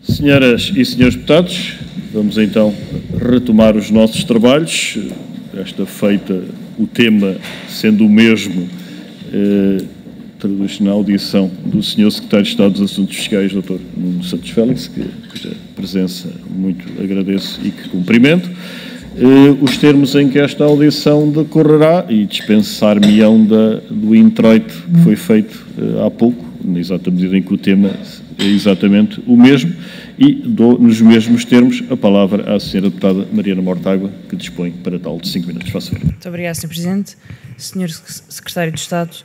Senhoras e senhores deputados, vamos então retomar os nossos trabalhos. Esta feita, o tema sendo o mesmo, traduz na audição do Sr. Secretário de Estado dos Assuntos Fiscais, Dr. Nuno Santos Félix, cuja presença muito agradeço e que cumprimento. Os termos em que esta audição decorrerá e dispensar-me-ão do introito que foi feito há pouco, na exata medida em que o tema é exatamente o mesmo, e dou nos mesmos termos a palavra à Sra. Deputada Mariana Mortágua, que dispõe para tal de 5 minutos. Faço favor. Muito obrigada, Sr. Presidente. Sr. Secretário de Estado,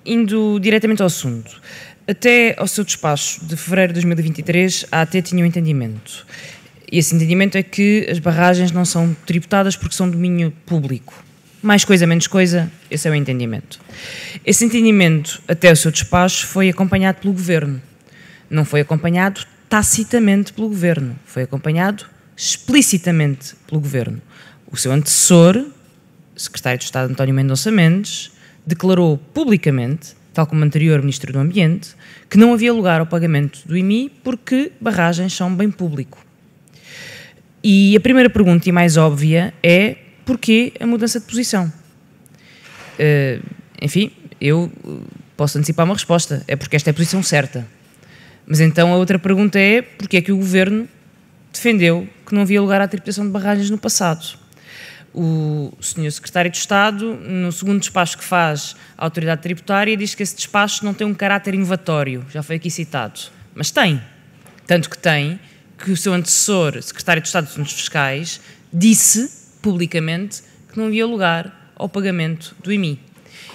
indo diretamente ao assunto, até ao seu despacho de fevereiro de 2023, a AT tinha um entendimento. E esse entendimento é que as barragens não são tributadas porque são domínio público. Mais coisa, menos coisa, esse é o entendimento. Esse entendimento, até o seu despacho, foi acompanhado pelo Governo. Não foi acompanhado tacitamente pelo Governo, foi acompanhado explicitamente pelo Governo. O seu antecessor, o Secretário de Estado António Mendonça Mendes, declarou publicamente, tal como o anterior Ministro do Ambiente, que não havia lugar ao pagamento do IMI porque barragens são bem público. E a primeira pergunta, e mais óbvia, é porquê a mudança de posição? Enfim, eu posso antecipar uma resposta, é porque esta é a posição certa. Mas então a outra pergunta é porquê é que o Governo defendeu que não havia lugar à tributação de barragens no passado? O Sr. Secretário de Estado, no segundo despacho que faz à Autoridade Tributária, diz que esse despacho não tem um caráter inovatório, já foi aqui citado, mas tem. Tanto que tem que o seu antecessor, Secretário de Estado dos Assuntos Fiscais, disse publicamente que não havia lugar ao pagamento do IMI.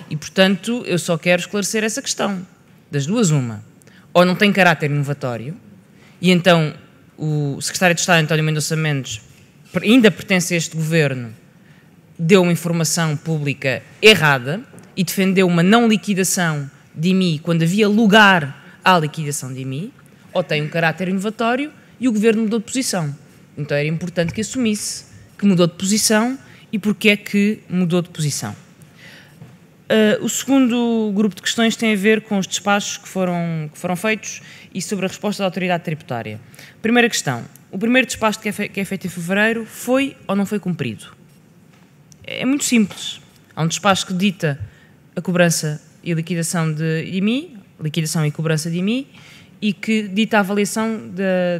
E, portanto, eu só quero esclarecer essa questão. Das duas, uma. Ou não tem caráter inovatório, e então o Secretário de Estado, António Mendonça Mendes, ainda pertence a este Governo, deu uma informação pública errada e defendeu uma não liquidação de IMI quando havia lugar à liquidação de IMI, ou tem um caráter inovatório e o Governo mudou de posição. Então era importante que assumisse que mudou de posição e porque é que mudou de posição. O segundo grupo de questões tem a ver com os despachos que foram feitos e sobre a resposta da Autoridade Tributária. Primeira questão, o primeiro despacho que é feito em fevereiro foi ou não foi cumprido? É muito simples. Há um despacho que dita a cobrança e a liquidação de IMI, liquidação e cobrança de IMI, e que dita a avaliação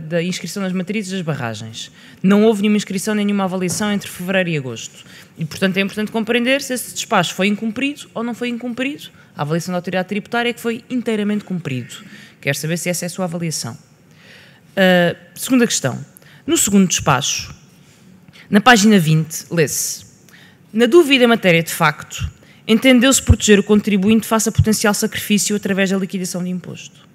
da inscrição nas matrizes das barragens. Não houve nenhuma inscrição nem nenhuma avaliação entre fevereiro e agosto. E, portanto, é importante compreender se esse despacho foi incumprido ou não foi incumprido. A avaliação da Autoridade Tributária é que foi inteiramente cumprido. Quero saber se essa é a sua avaliação. Segunda questão. No segundo despacho, na página 20, lê-se: na dúvida em matéria de facto, entendeu-se proteger o contribuinte face a potencial sacrifício através da liquidação de imposto.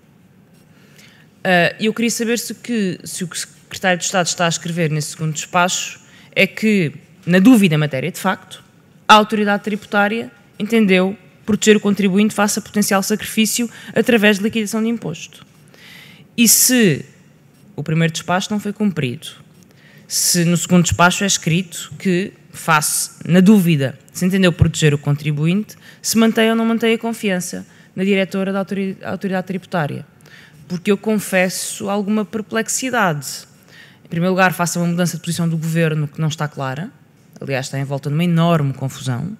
Eu queria saber se o que o Secretário de Estado está a escrever nesse segundo despacho é que, na dúvida em matéria de facto, a Autoridade Tributária entendeu proteger o contribuinte face a potencial sacrifício através de liquidação de imposto. E se o primeiro despacho não foi cumprido, se no segundo despacho é escrito que, na dúvida, se entendeu proteger o contribuinte, se mantém ou não mantém a confiança na diretora da Autoridade Tributária. Porque eu confesso alguma perplexidade. Em primeiro lugar, faça uma mudança de posição do Governo que não está clara, aliás, está em volta de uma enorme confusão.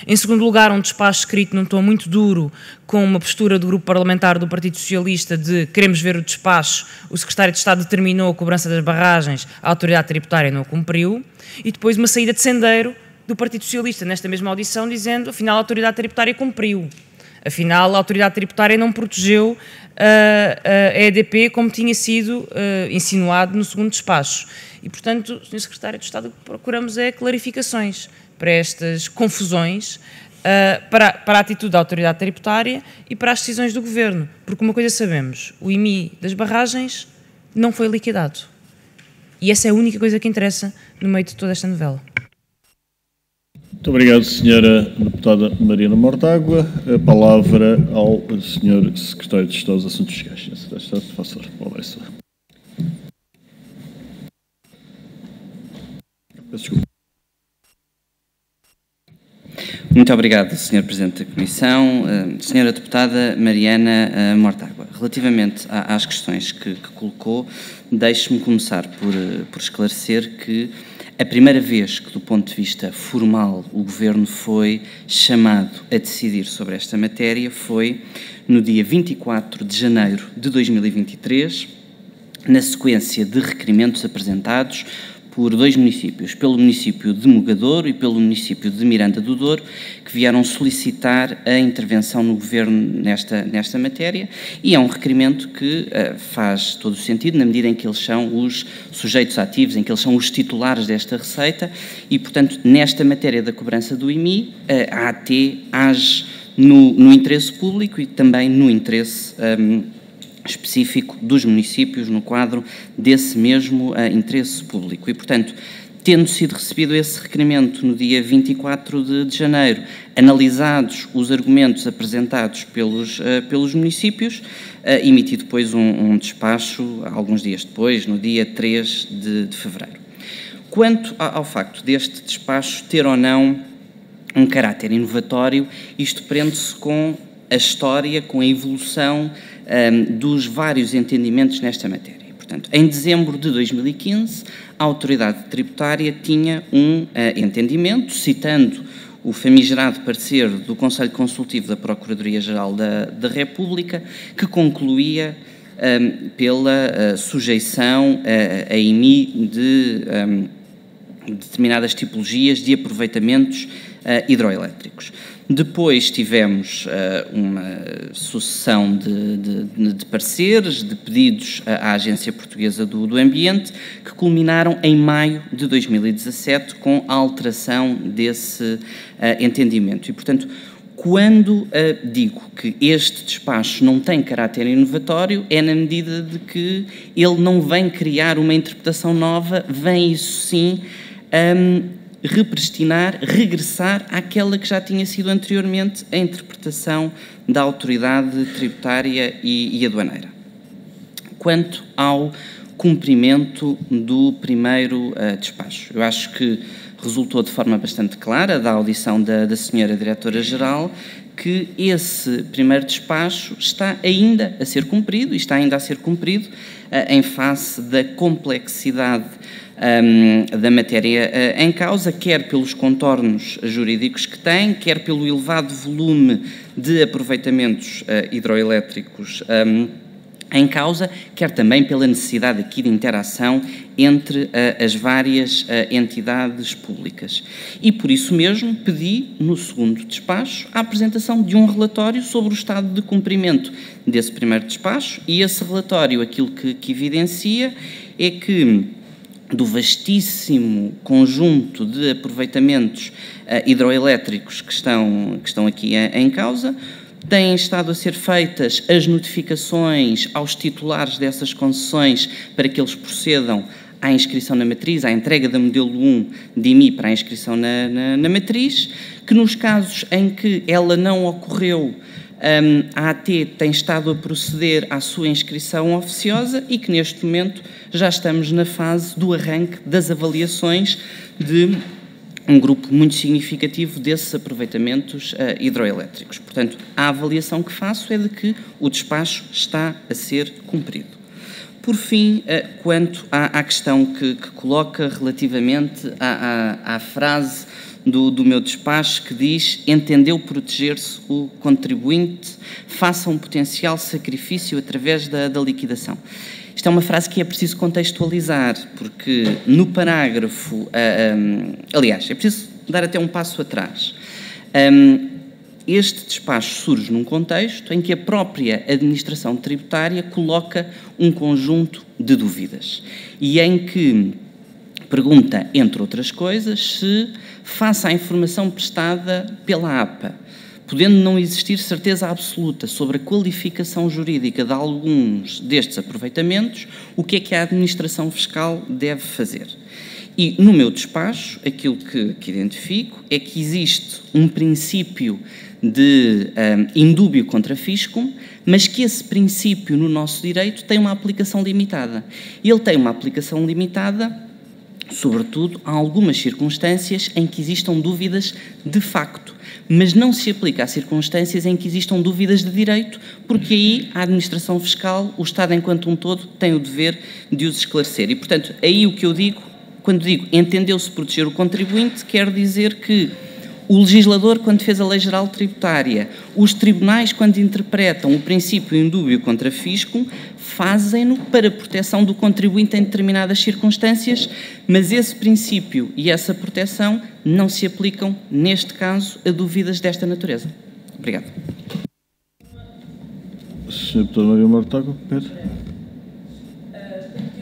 Em segundo lugar, um despacho escrito num tom muito duro, com uma postura do grupo parlamentar do Partido Socialista de queremos ver o despacho, o Secretário de Estado determinou a cobrança das barragens, a Autoridade Tributária não a cumpriu, e depois uma saída de sendeiro do Partido Socialista, nesta mesma audição, dizendo afinal a Autoridade Tributária cumpriu. Afinal, a Autoridade Tributária não protegeu a EDP como tinha sido insinuado no segundo despacho. E, portanto, Sr. Secretário de Estado, o que procuramos é clarificações para estas confusões, para a atitude da Autoridade Tributária e para as decisões do Governo. Porque uma coisa sabemos, o IMI das barragens não foi liquidado. E essa é a única coisa que interessa no meio de toda esta novela. Muito obrigado, Sra. Deputada Mariana Mortágua. A palavra ao Sr. Secretário de Estado dos Assuntos Fiscais. Sr. Secretário de Estado, faça favor. Muito Muito obrigado, Sr. Presidente da Comissão. Sra. Deputada Mariana Mortágua, relativamente às questões que colocou, deixe-me começar por esclarecer que a primeira vez que, do ponto de vista formal, o Governo foi chamado a decidir sobre esta matéria foi no dia 24 de janeiro de 2023, na sequência de requerimentos apresentados por dois municípios, pelo município de Mogadouro e pelo município de Miranda do Douro, que vieram solicitar a intervenção no Governo nesta matéria, e é um requerimento que faz todo o sentido, na medida em que eles são os sujeitos ativos, em que eles são os titulares desta receita, e, portanto, nesta matéria da cobrança do IMI, a AT age no interesse público e também no interesse específico dos municípios no quadro desse mesmo interesse público. E, portanto, tendo sido recebido esse requerimento no dia 24 de janeiro, analisados os argumentos apresentados pelos municípios, emiti depois um despacho, alguns dias depois, no dia 3 de fevereiro. Quanto ao facto deste despacho ter ou não um caráter inovatório, isto prende-se com a história, com a evolução dos vários entendimentos nesta matéria. Portanto, em dezembro de 2015, a autoridade tributária tinha um entendimento, citando o famigerado parecer do Conselho Consultivo da Procuradoria-Geral da República, que concluía pela sujeição a IMI de determinadas tipologias de aproveitamentos hidroelétricos. Depois tivemos uma sucessão de pareceres, de pedidos à Agência Portuguesa do Ambiente, que culminaram em maio de 2017 com a alteração desse entendimento. E, portanto, quando digo que este despacho não tem caráter inovatório, é na medida de que ele não vem criar uma interpretação nova, vem, isso sim, regressar àquela que já tinha sido anteriormente a interpretação da autoridade tributária e aduaneira. Quanto ao cumprimento do primeiro despacho, eu acho que resultou de forma bastante clara da audição da Sra. Diretora-Geral que esse primeiro despacho está ainda a ser cumprido, e está ainda a ser cumprido em face da complexidade da matéria em causa, quer pelos contornos jurídicos que tem, quer pelo elevado volume de aproveitamentos hidroelétricos em causa, quer também pela necessidade aqui de interação entre as várias entidades públicas. E por isso mesmo pedi, no segundo despacho, a apresentação de um relatório sobre o estado de cumprimento desse primeiro despacho, e esse relatório aquilo que evidencia é que do vastíssimo conjunto de aproveitamentos hidroelétricos que estão aqui em causa, têm estado a ser feitas as notificações aos titulares dessas concessões para que eles procedam à inscrição na matriz, à entrega da modelo 1 de IMI para a inscrição na matriz, que nos casos em que ela não ocorreu, a AT tem estado a proceder à sua inscrição oficiosa e que neste momento já estamos na fase do arranque das avaliações de um grupo muito significativo desses aproveitamentos hidroelétricos. Portanto, a avaliação que faço é de que o despacho está a ser cumprido. Por fim, quanto à questão que coloca relativamente à frase do meu despacho que diz: entendeu proteger-se o contribuinte face a um potencial sacrifício através da liquidação. Isto é uma frase que é preciso contextualizar, porque no parágrafo, aliás, é preciso dar até um passo atrás. Este despacho surge num contexto em que a própria administração tributária coloca um conjunto de dúvidas e em que pergunta, entre outras coisas, se, face à informação prestada pela APA, podendo não existir certeza absoluta sobre a qualificação jurídica de alguns destes aproveitamentos, o que é que a administração fiscal deve fazer? E, no meu despacho, aquilo que identifico é que existe um princípio de indúbio contra fiscum, mas que esse princípio, no nosso direito, tem uma aplicação limitada. E ele tem uma aplicação limitada, sobretudo, a algumas circunstâncias em que existam dúvidas de facto. mas não se aplica a circunstâncias em que existam dúvidas de direito, porque aí a administração fiscal, o Estado enquanto um todo, tem o dever de os esclarecer. E, portanto, aí o que eu digo, quando digo entendeu-se proteger o contribuinte, quer dizer que o legislador, quando fez a Lei Geral Tributária, os tribunais, quando interpretam o princípio indúbio contra fisco, fazem-no para a proteção do contribuinte em determinadas circunstâncias, mas esse princípio e essa proteção não se aplicam, neste caso, a dúvidas desta natureza. Obrigado. Sr. Deputado Maria Mortágua, Pedro. Tem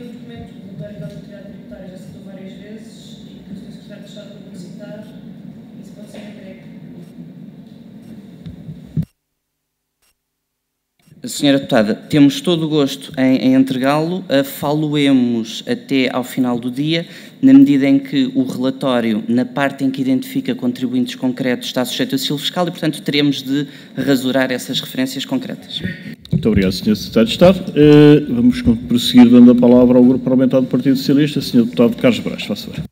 um documento do relatório da Autoridade Tributária, já citou várias vezes, e que o Sr. Secretário de Estado pode citar, isso pode ser entregue. Senhora Deputada, temos todo o gosto em entregá-lo, falo-emos até ao final do dia, na medida em que o relatório, na parte em que identifica contribuintes concretos, está sujeito a sigilo fiscal e, portanto, teremos de rasurar essas referências concretas. Muito obrigado, Sr. Secretário de Estado. Vamos prosseguir dando a palavra ao Grupo Parlamentar do Partido Socialista, Sr. Deputado Carlos Brás. Faça favor.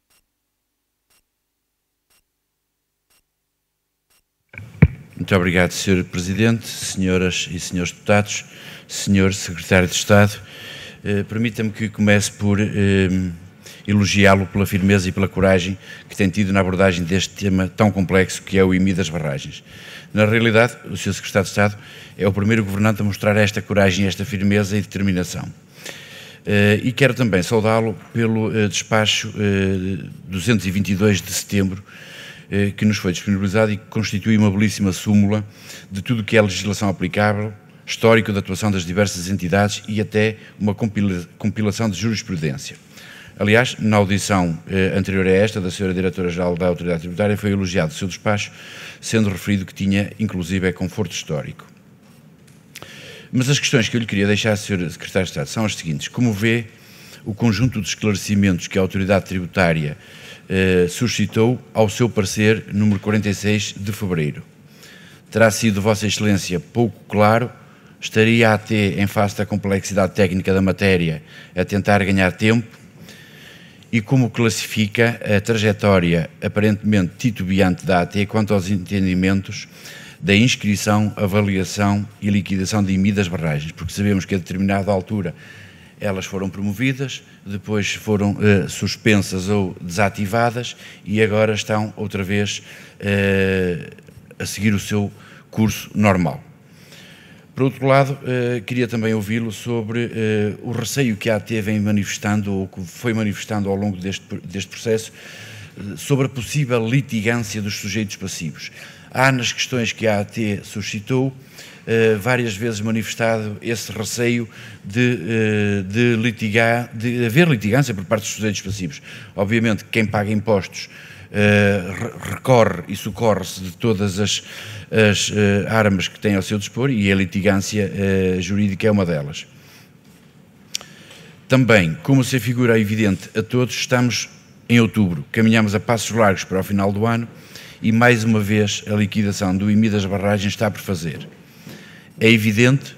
Muito obrigado, Sr. Presidente, senhoras e senhores deputados, Sr. Secretário de Estado. Permita-me que comece por elogiá-lo pela firmeza e pela coragem que tem tido na abordagem deste tema tão complexo que é o IMI das barragens. Na realidade, o Sr. Secretário de Estado é o primeiro governante a mostrar esta coragem, esta firmeza e determinação. E quero também saudá-lo pelo despacho 222 de setembro, que nos foi disponibilizado e que constitui uma belíssima súmula de tudo o que é legislação aplicável, histórico da atuação das diversas entidades e até uma compilação de jurisprudência. Aliás, na audição anterior a esta, da Sra. Diretora-Geral da Autoridade Tributária, foi elogiado o seu despacho, sendo referido que tinha, inclusive, conforto histórico. Mas as questões que eu lhe queria deixar, Sr. Secretário de Estado, são as seguintes. Como vê o conjunto de esclarecimentos que a Autoridade Tributária suscitou ao seu parecer número 46 de fevereiro? Terá sido Vossa Excelência pouco claro? Estaria a AT, em face da complexidade técnica da matéria, a tentar ganhar tempo? E como classifica a trajetória aparentemente titubeante da AT quanto aos entendimentos da inscrição, avaliação e liquidação de IMI das barragens? Porque sabemos que a determinada altura elas foram promovidas, depois foram suspensas ou desativadas e agora estão outra vez a seguir o seu curso normal. Por outro lado, queria também ouvi-lo sobre o receio que a AT vem manifestando, ou que foi manifestando ao longo deste processo, sobre a possível litigância dos sujeitos passivos. Há nas questões que a AT suscitou várias vezes manifestado esse receio de haver litigância por parte dos sujeitos passivos. Obviamente, quem paga impostos recorre e socorre-se de todas as armas que tem ao seu dispor e a litigância jurídica é uma delas. Também, como se afigura evidente a todos, estamos em outubro, caminhamos a passos largos para o final do ano e, mais uma vez, a liquidação do IMI das barragens está por fazer. É evidente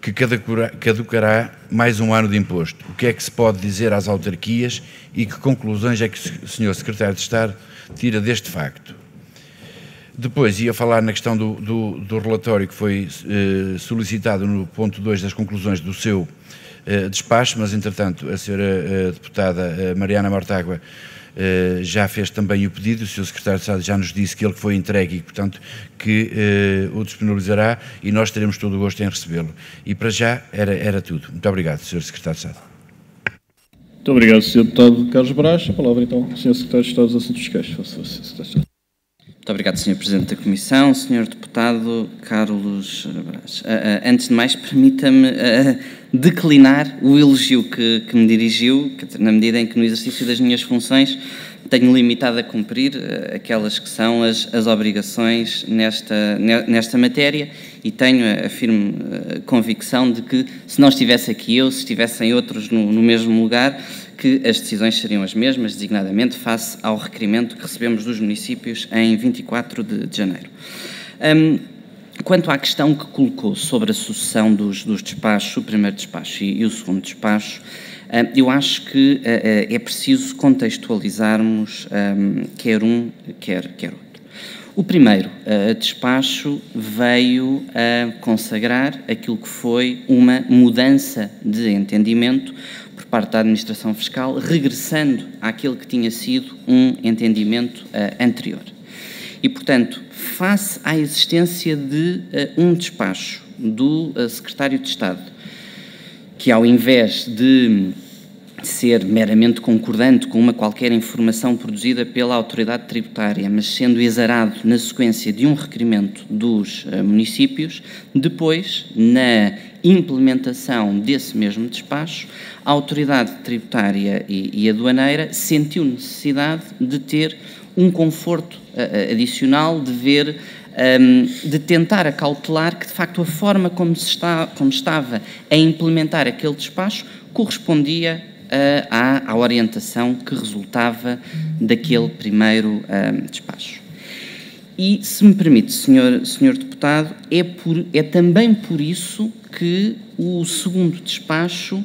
que caducará mais um ano de imposto. O que é que se pode dizer às autarquias e que conclusões é que o Sr. Secretário de Estado tira deste facto? Depois ia falar na questão do relatório que foi solicitado no ponto 2 das conclusões do seu despacho, mas entretanto a Sra. Deputada Mariana Mortágua já fez também o pedido, o Sr. Secretário de Estado já nos disse que ele foi entregue e, portanto, que o disponibilizará e nós teremos todo o gosto em recebê-lo. E para já era tudo. Muito obrigado, Sr. Secretário de Estado. Muito obrigado, Sr. Deputado Carlos Brás. A palavra então ao Sr. Secretário de Estado dos Assuntos Fiscais. Faça, Sr. Secretário de Estado. Muito obrigado, Sr. Presidente da Comissão, Sr. Deputado Carlos Brás. Antes de mais, permita-me declinar o elogio que me dirigiu, na medida em que no exercício das minhas funções tenho limitado a cumprir aquelas que são as obrigações nesta matéria e tenho a firme convicção de que, se não estivesse aqui eu, se estivessem outros no mesmo lugar, que as decisões seriam as mesmas, designadamente face ao requerimento que recebemos dos municípios em 24 de janeiro. Quanto à questão que colocou sobre a sucessão dos despachos, o primeiro despacho e o segundo despacho, eu acho que é preciso contextualizarmos quer um, quer outro. O primeiro despacho veio a consagrar aquilo que foi uma mudança de entendimento por parte da Administração Fiscal, regressando àquele que tinha sido um entendimento anterior. E, portanto, face à existência de um despacho do Secretário de Estado, que ao invés de ser meramente concordante com uma qualquer informação produzida pela autoridade tributária, mas sendo exarado na sequência de um requerimento dos municípios, depois, na implementação desse mesmo despacho, a autoridade tributária e aduaneira sentiu necessidade de ter um conforto adicional, de tentar acautelar que, de facto, a forma como estava a implementar aquele despacho correspondia à orientação que resultava daquele primeiro despacho. E, se me permite, senhor deputado, é também por isso que o segundo despacho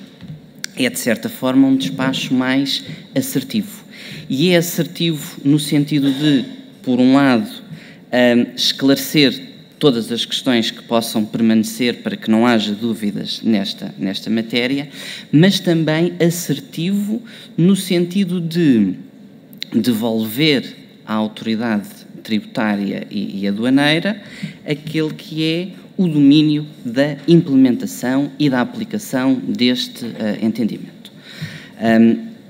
é, de certa forma, um despacho mais assertivo. E é assertivo no sentido de, por um lado, esclarecer todas as questões que possam permanecer para que não haja dúvidas nesta matéria, mas também assertivo no sentido de devolver à autoridade tributária e aduaneira aquele que é o domínio da implementação e da aplicação deste entendimento.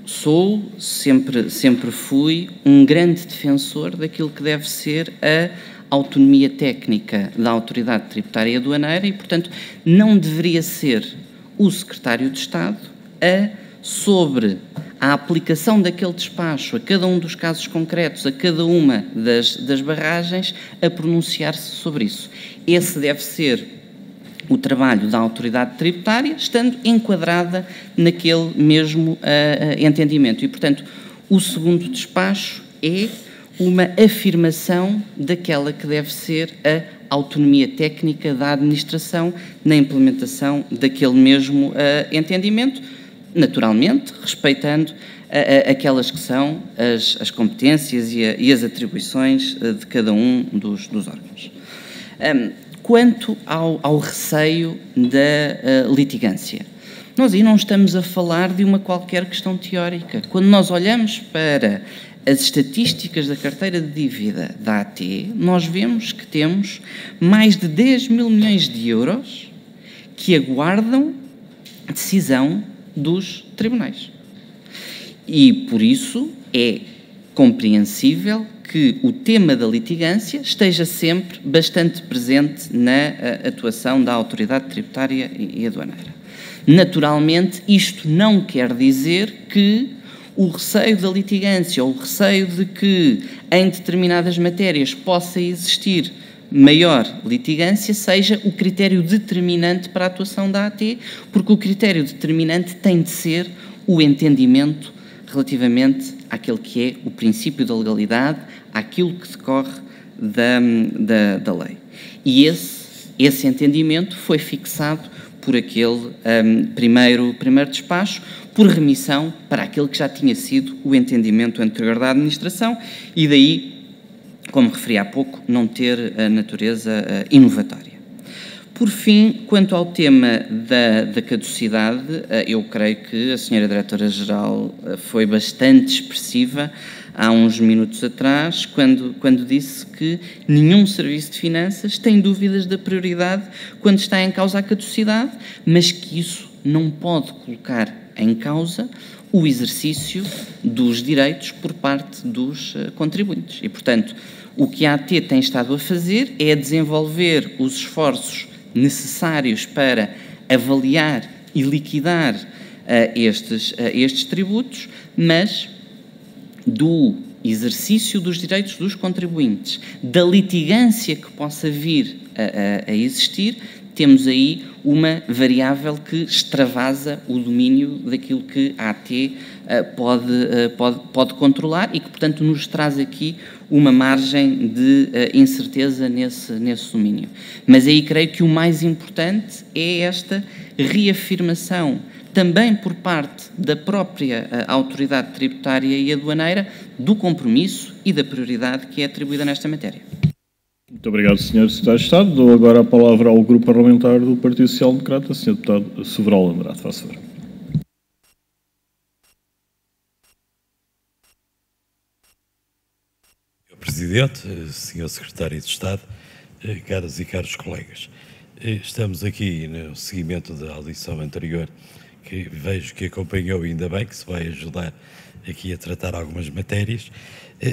Sempre fui um grande defensor daquilo que deve ser a autonomia técnica da autoridade tributária e aduaneira e, portanto, não deveria ser o Secretário de Estado sobre a aplicação daquele despacho a cada um dos casos concretos, a cada uma das barragens, a pronunciar-se sobre isso. Esse deve ser o trabalho da autoridade tributária, estando enquadrada naquele mesmo entendimento. E, portanto, o segundo despacho é uma afirmação daquela que deve ser a autonomia técnica da administração na implementação daquele mesmo entendimento, naturalmente respeitando aquelas que são as competências e as atribuições de cada um dos órgãos. Quanto ao receio da litigância, nós aí não estamos a falar de uma qualquer questão teórica. Quando nós olhamos para as estatísticas da carteira de dívida da AT, nós vemos que temos mais de 10 mil milhões de euros que aguardam decisão dos tribunais. E, por isso, é compreensível que o tema da litigância esteja sempre bastante presente na atuação da autoridade tributária e aduaneira. Naturalmente, isto não quer dizer que o receio da litigância ou o receio de que em determinadas matérias possa existir maior litigância seja o critério determinante para a atuação da AT, porque o critério determinante tem de ser o entendimento relativamente àquele que é o princípio da legalidade, àquilo que decorre da lei. E esse entendimento foi fixado por aquele primeiro despacho, por remissão para aquele que já tinha sido o entendimento anterior da administração e daí, como referi há pouco, não ter a natureza inovatória. Por fim, quanto ao tema da caducidade, eu creio que a senhora Diretora-Geral foi bastante expressiva há uns minutos atrás, quando disse que nenhum serviço de finanças tem dúvidas da prioridade quando está em causa a caducidade, mas que isso não pode colocar em causa o exercício dos direitos por parte dos contribuintes. E, portanto, o que a AT tem estado a fazer é desenvolver os esforços necessários para avaliar e liquidar estes tributos, mas do exercício dos direitos dos contribuintes, da litigância que possa vir a existir, temos aí uma variável que extravasa o domínio daquilo que a AT pode controlar e que, portanto, nos traz aqui uma margem de incerteza nesse domínio. Mas aí creio que o mais importante é esta reafirmação, também por parte da própria autoridade tributária e aduaneira, do compromisso e da prioridade que é atribuída nesta matéria. Muito obrigado, Sr. Secretário de Estado. Dou agora a palavra ao Grupo Parlamentar do Partido Social Democrata, Sr. Deputado Sobral Andrade. Faça favor. Sr. Presidente, Sr. Secretário de Estado, caras e caros colegas, estamos aqui no seguimento da audição anterior, que vejo que acompanhou, ainda bem, que se vai ajudar aqui a tratar algumas matérias,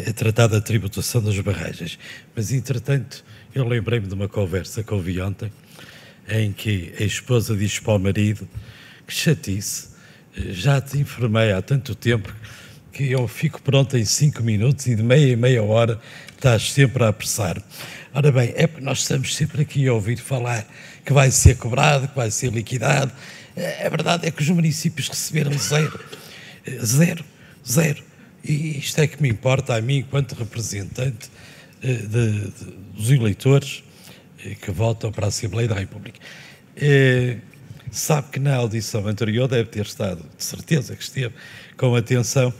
a tratar da tributação das barragens. Mas, entretanto, eu lembrei-me de uma conversa que ouvi ontem, em que a esposa diz para o marido: que chatice, já te informei há tanto tempo que eu fico pronto em 5 minutos e de meia em meia hora estás sempre a apressar. Ora bem, é porque nós estamos sempre aqui a ouvir falar que vai ser cobrado, que vai ser liquidado. A verdade é que os municípios receberam zero. E isto é que me importa a mim, enquanto representante dos eleitores que votam para a Assembleia da República. Sabe que na audição anterior deve ter estado, de certeza que esteve, com atenção.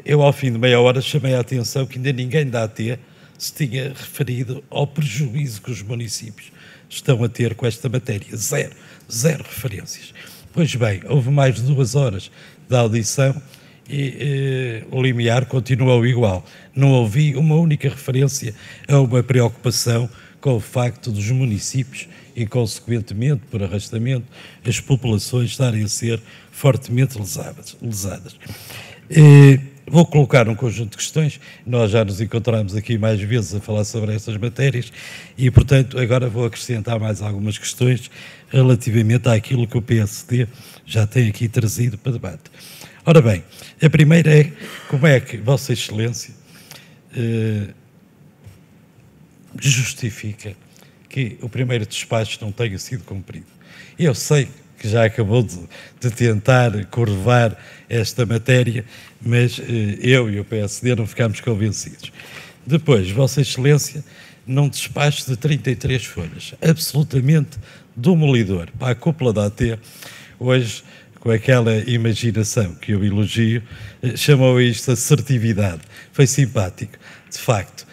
Eu, ao fim de meia hora, chamei a atenção que ainda ninguém da AT se tinha referido ao prejuízo que os municípios estão a ter com esta matéria. Zero referências. Pois bem, houve mais de 2 horas de audição e o limiar continuou igual. Não ouvi uma única referência a uma preocupação com o facto dos municípios e, consequentemente, por arrastamento, as populações estarem a ser fortemente lesadas. Vou colocar um conjunto de questões. Nós já nos encontramos aqui mais vezes a falar sobre essas matérias e, portanto, agora vou acrescentar mais algumas questões relativamente àquilo que o PSD já tem aqui trazido para debate. Ora bem, a primeira é: como é que Vossa Excelência justifica que o primeiro despacho não tenha sido cumprido? Eu sei que já acabou de tentar curvar esta matéria, mas eu e o PSD não ficámos convencidos. Depois, Vossa Excelência, num despacho de 33 folhas, absolutamente demolidor para a cúpula da AT, hoje, com aquela imaginação que eu elogio, chamou isto assertividade. Foi simpático, de facto.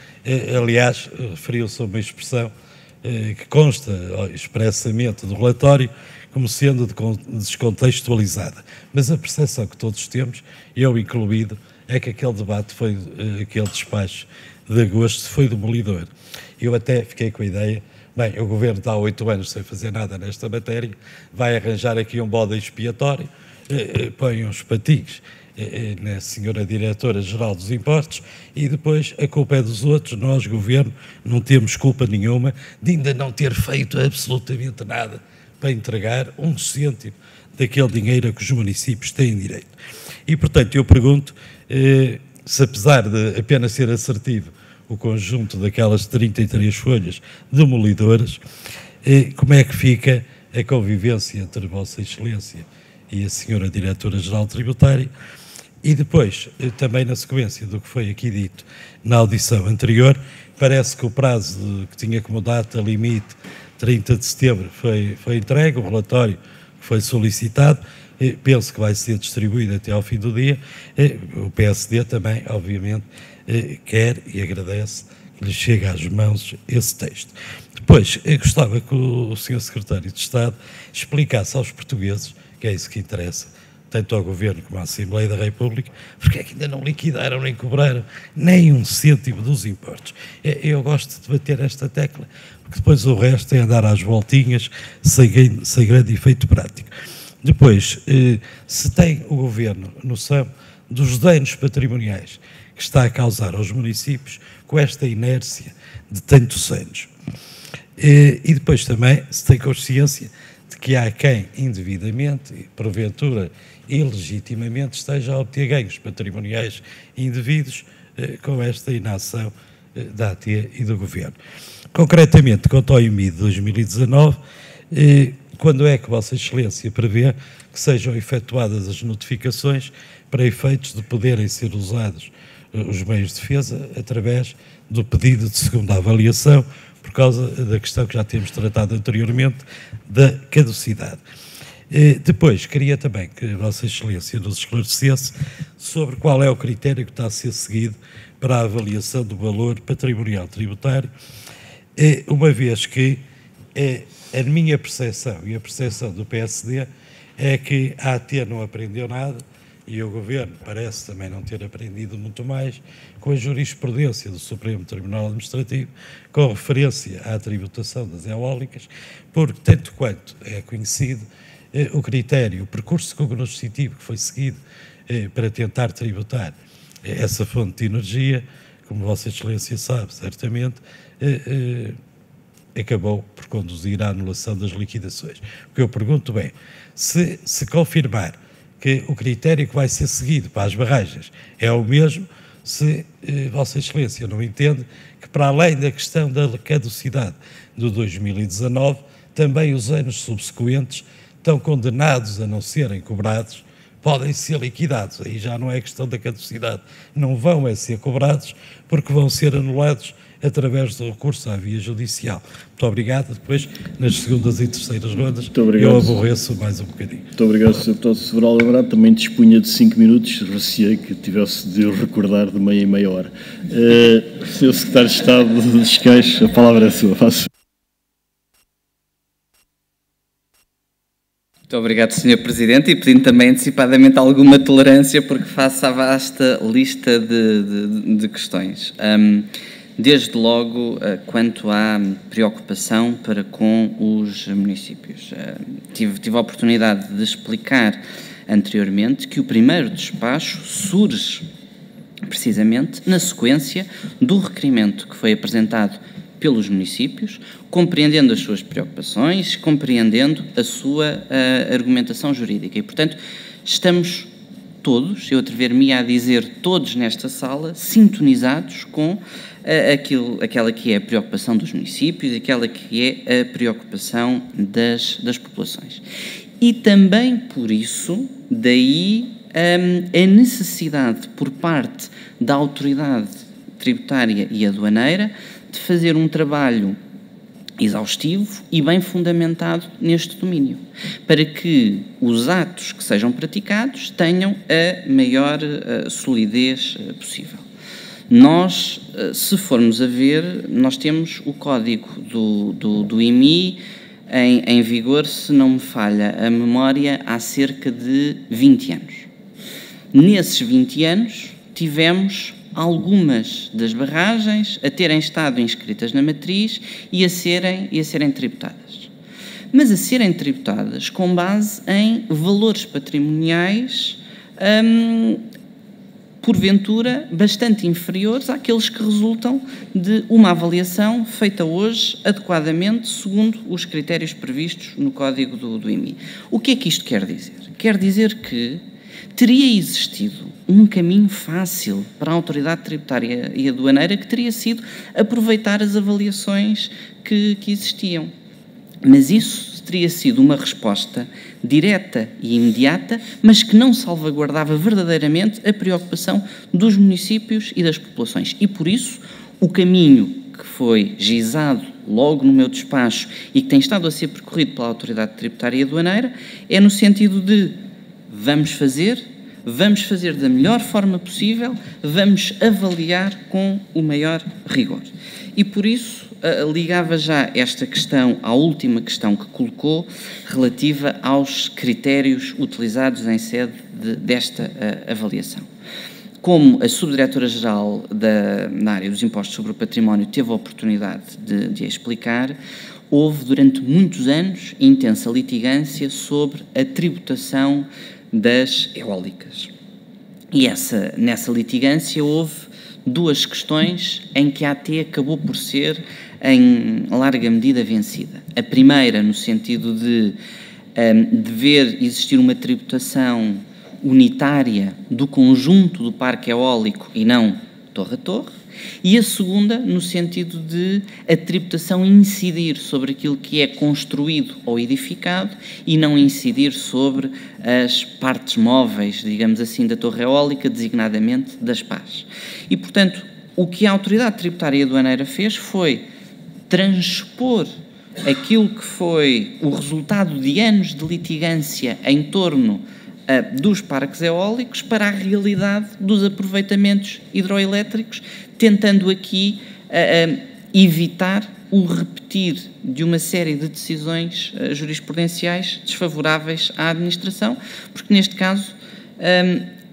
Aliás, referiu-se a uma expressão que consta expressamente do relatório como sendo descontextualizada. Mas a percepção que todos temos, eu incluído, é que aquele debate foi, aquele despacho de agosto foi demolidor. Eu até fiquei com a ideia: bem, o Governo está há 8 anos sem fazer nada nesta matéria, vai arranjar aqui um bode expiatório, põe uns patinhos na senhora Diretora-Geral dos Impostos e depois a culpa é dos outros. Nós, Governo, não temos culpa nenhuma de ainda não ter feito absolutamente nada para entregar 1 cêntimo daquele dinheiro a que os municípios têm direito. E, portanto, eu pergunto se, apesar de apenas ser assertivo o conjunto daquelas 33 folhas demolidoras, como é que fica a convivência entre Vossa Excelência e a senhora Diretora-Geral Tributária? E depois, também na sequência do que foi aqui dito na audição anterior, parece que o prazo que tinha como data limite 30 de setembro foi entregue, o relatório foi solicitado, penso que vai ser distribuído até ao fim do dia. O PSD também, obviamente, quer e agradece que lhe chegue às mãos esse texto. Depois, eu gostava que o Sr. Secretário de Estado explicasse aos portugueses, que é isso que interessa, tanto ao Governo como à Assembleia da República, porque é que ainda não liquidaram nem cobraram nem 1 cêntimo dos impostos. Eu gosto de bater esta tecla, porque depois o resto é andar às voltinhas sem grande efeito prático. Depois, se tem o Governo noção dos danos patrimoniais que está a causar aos municípios com esta inércia de tantos anos. E depois também se tem consciência de que há quem indevidamente e porventura ilegitimamente esteja a obter ganhos patrimoniais indevidos com esta inação da AT e do Governo. Concretamente, quanto ao IMI de 2019, quando é que Vossa Excelência prevê que sejam efetuadas as notificações para efeitos de poderem ser usados os meios de defesa através do pedido de segunda avaliação, por causa da questão que já temos tratado anteriormente, da caducidade? Depois, queria também que Vossa Excelência nos esclarecesse sobre qual é o critério que está a ser seguido para a avaliação do valor patrimonial tributário uma vez que a minha percepção e a percepção do PSD é que a AT não aprendeu nada e o Governo parece também não ter aprendido muito mais com a jurisprudência do Supremo Tribunal Administrativo com referência à tributação das eólicas, porque tanto quanto é conhecido o critério, o percurso cognoscitivo que foi seguido para tentar tributar essa fonte de energia, como Vossa Excelência sabe, certamente, acabou por conduzir à anulação das liquidações. O que eu pergunto é, se confirmar que o critério que vai ser seguido para as barragens é o mesmo, se Vossa Excelência não entende que, para além da questão da caducidade do 2019, também os anos subsequentes estão condenados a não serem cobrados, podem ser liquidados, aí já não é questão da caducidade, não vão ser cobrados porque vão ser anulados através do recurso à via judicial. Muito obrigado. Depois, nas segundas e terceiras rondas, eu aborreço mais um bocadinho. Muito obrigado, Sr. Deputado Sobral Lembrado. Também dispunha de 5 minutos, receei que tivesse de recordar de meia em meia hora. Sr. Secretário de Estado dos Cascais, a palavra é sua. Faço. Muito obrigado, Sr. Presidente, e pedindo também antecipadamente alguma tolerância, porque faço a vasta lista de questões. Desde logo, quanto à preocupação para com os municípios. Tive a oportunidade de explicar anteriormente que o primeiro despacho surge precisamente na sequência do requerimento que foi apresentado pelos municípios, compreendendo as suas preocupações, compreendendo a sua argumentação jurídica. E, portanto, estamos todos, eu atrever-me a dizer todos nesta sala, sintonizados com aquela que é a preocupação dos municípios e aquela que é a preocupação das populações. E também por isso, daí a necessidade por parte da autoridade tributária e aduaneira de fazer um trabalho exaustivo e bem fundamentado neste domínio, para que os atos que sejam praticados tenham a maior solidez possível. Nós, se formos a ver, nós temos o código do IMI em vigor, se não me falha a memória, há cerca de 20 anos. Nesses 20 anos, tivemos algumas das barragens a terem estado inscritas na matriz e a serem tributadas. Mas a serem tributadas com base em valores patrimoniais, porventura, bastante inferiores àqueles que resultam de uma avaliação feita hoje adequadamente segundo os critérios previstos no código do IMI. O que é que isto quer dizer? Quer dizer que teria existido um caminho fácil para a autoridade tributária e aduaneira, que teria sido aproveitar as avaliações que existiam. Mas isso teria sido uma resposta direta e imediata, mas que não salvaguardava verdadeiramente a preocupação dos municípios e das populações. E por isso, o caminho que foi gizado logo no meu despacho e que tem estado a ser percorrido pela autoridade tributária e aduaneira é no sentido de vamos fazer da melhor forma possível, vamos avaliar com o maior rigor. E por isso ligava já esta questão à última questão que colocou, relativa aos critérios utilizados em sede desta avaliação. Como a Subdiretora-Geral na área dos impostos sobre o património teve a oportunidade de explicar, houve durante muitos anos intensa litigância sobre a tributação das eólicas. E nessa litigância houve duas questões em que a AT acabou por ser, em larga medida, vencida. A primeira, no sentido de dever existir uma tributação unitária do conjunto do parque eólico e não torre a torre, e a segunda, no sentido de a tributação incidir sobre aquilo que é construído ou edificado e não incidir sobre as partes móveis, digamos assim, da torre eólica, designadamente das pás. E, portanto, o que a autoridade tributária e aduaneira fez foi transpor aquilo que foi o resultado de anos de litigância em torno dos parques eólicos para a realidade dos aproveitamentos hidroelétricos, tentando aqui evitar o repetir de uma série de decisões jurisprudenciais desfavoráveis à administração, porque neste caso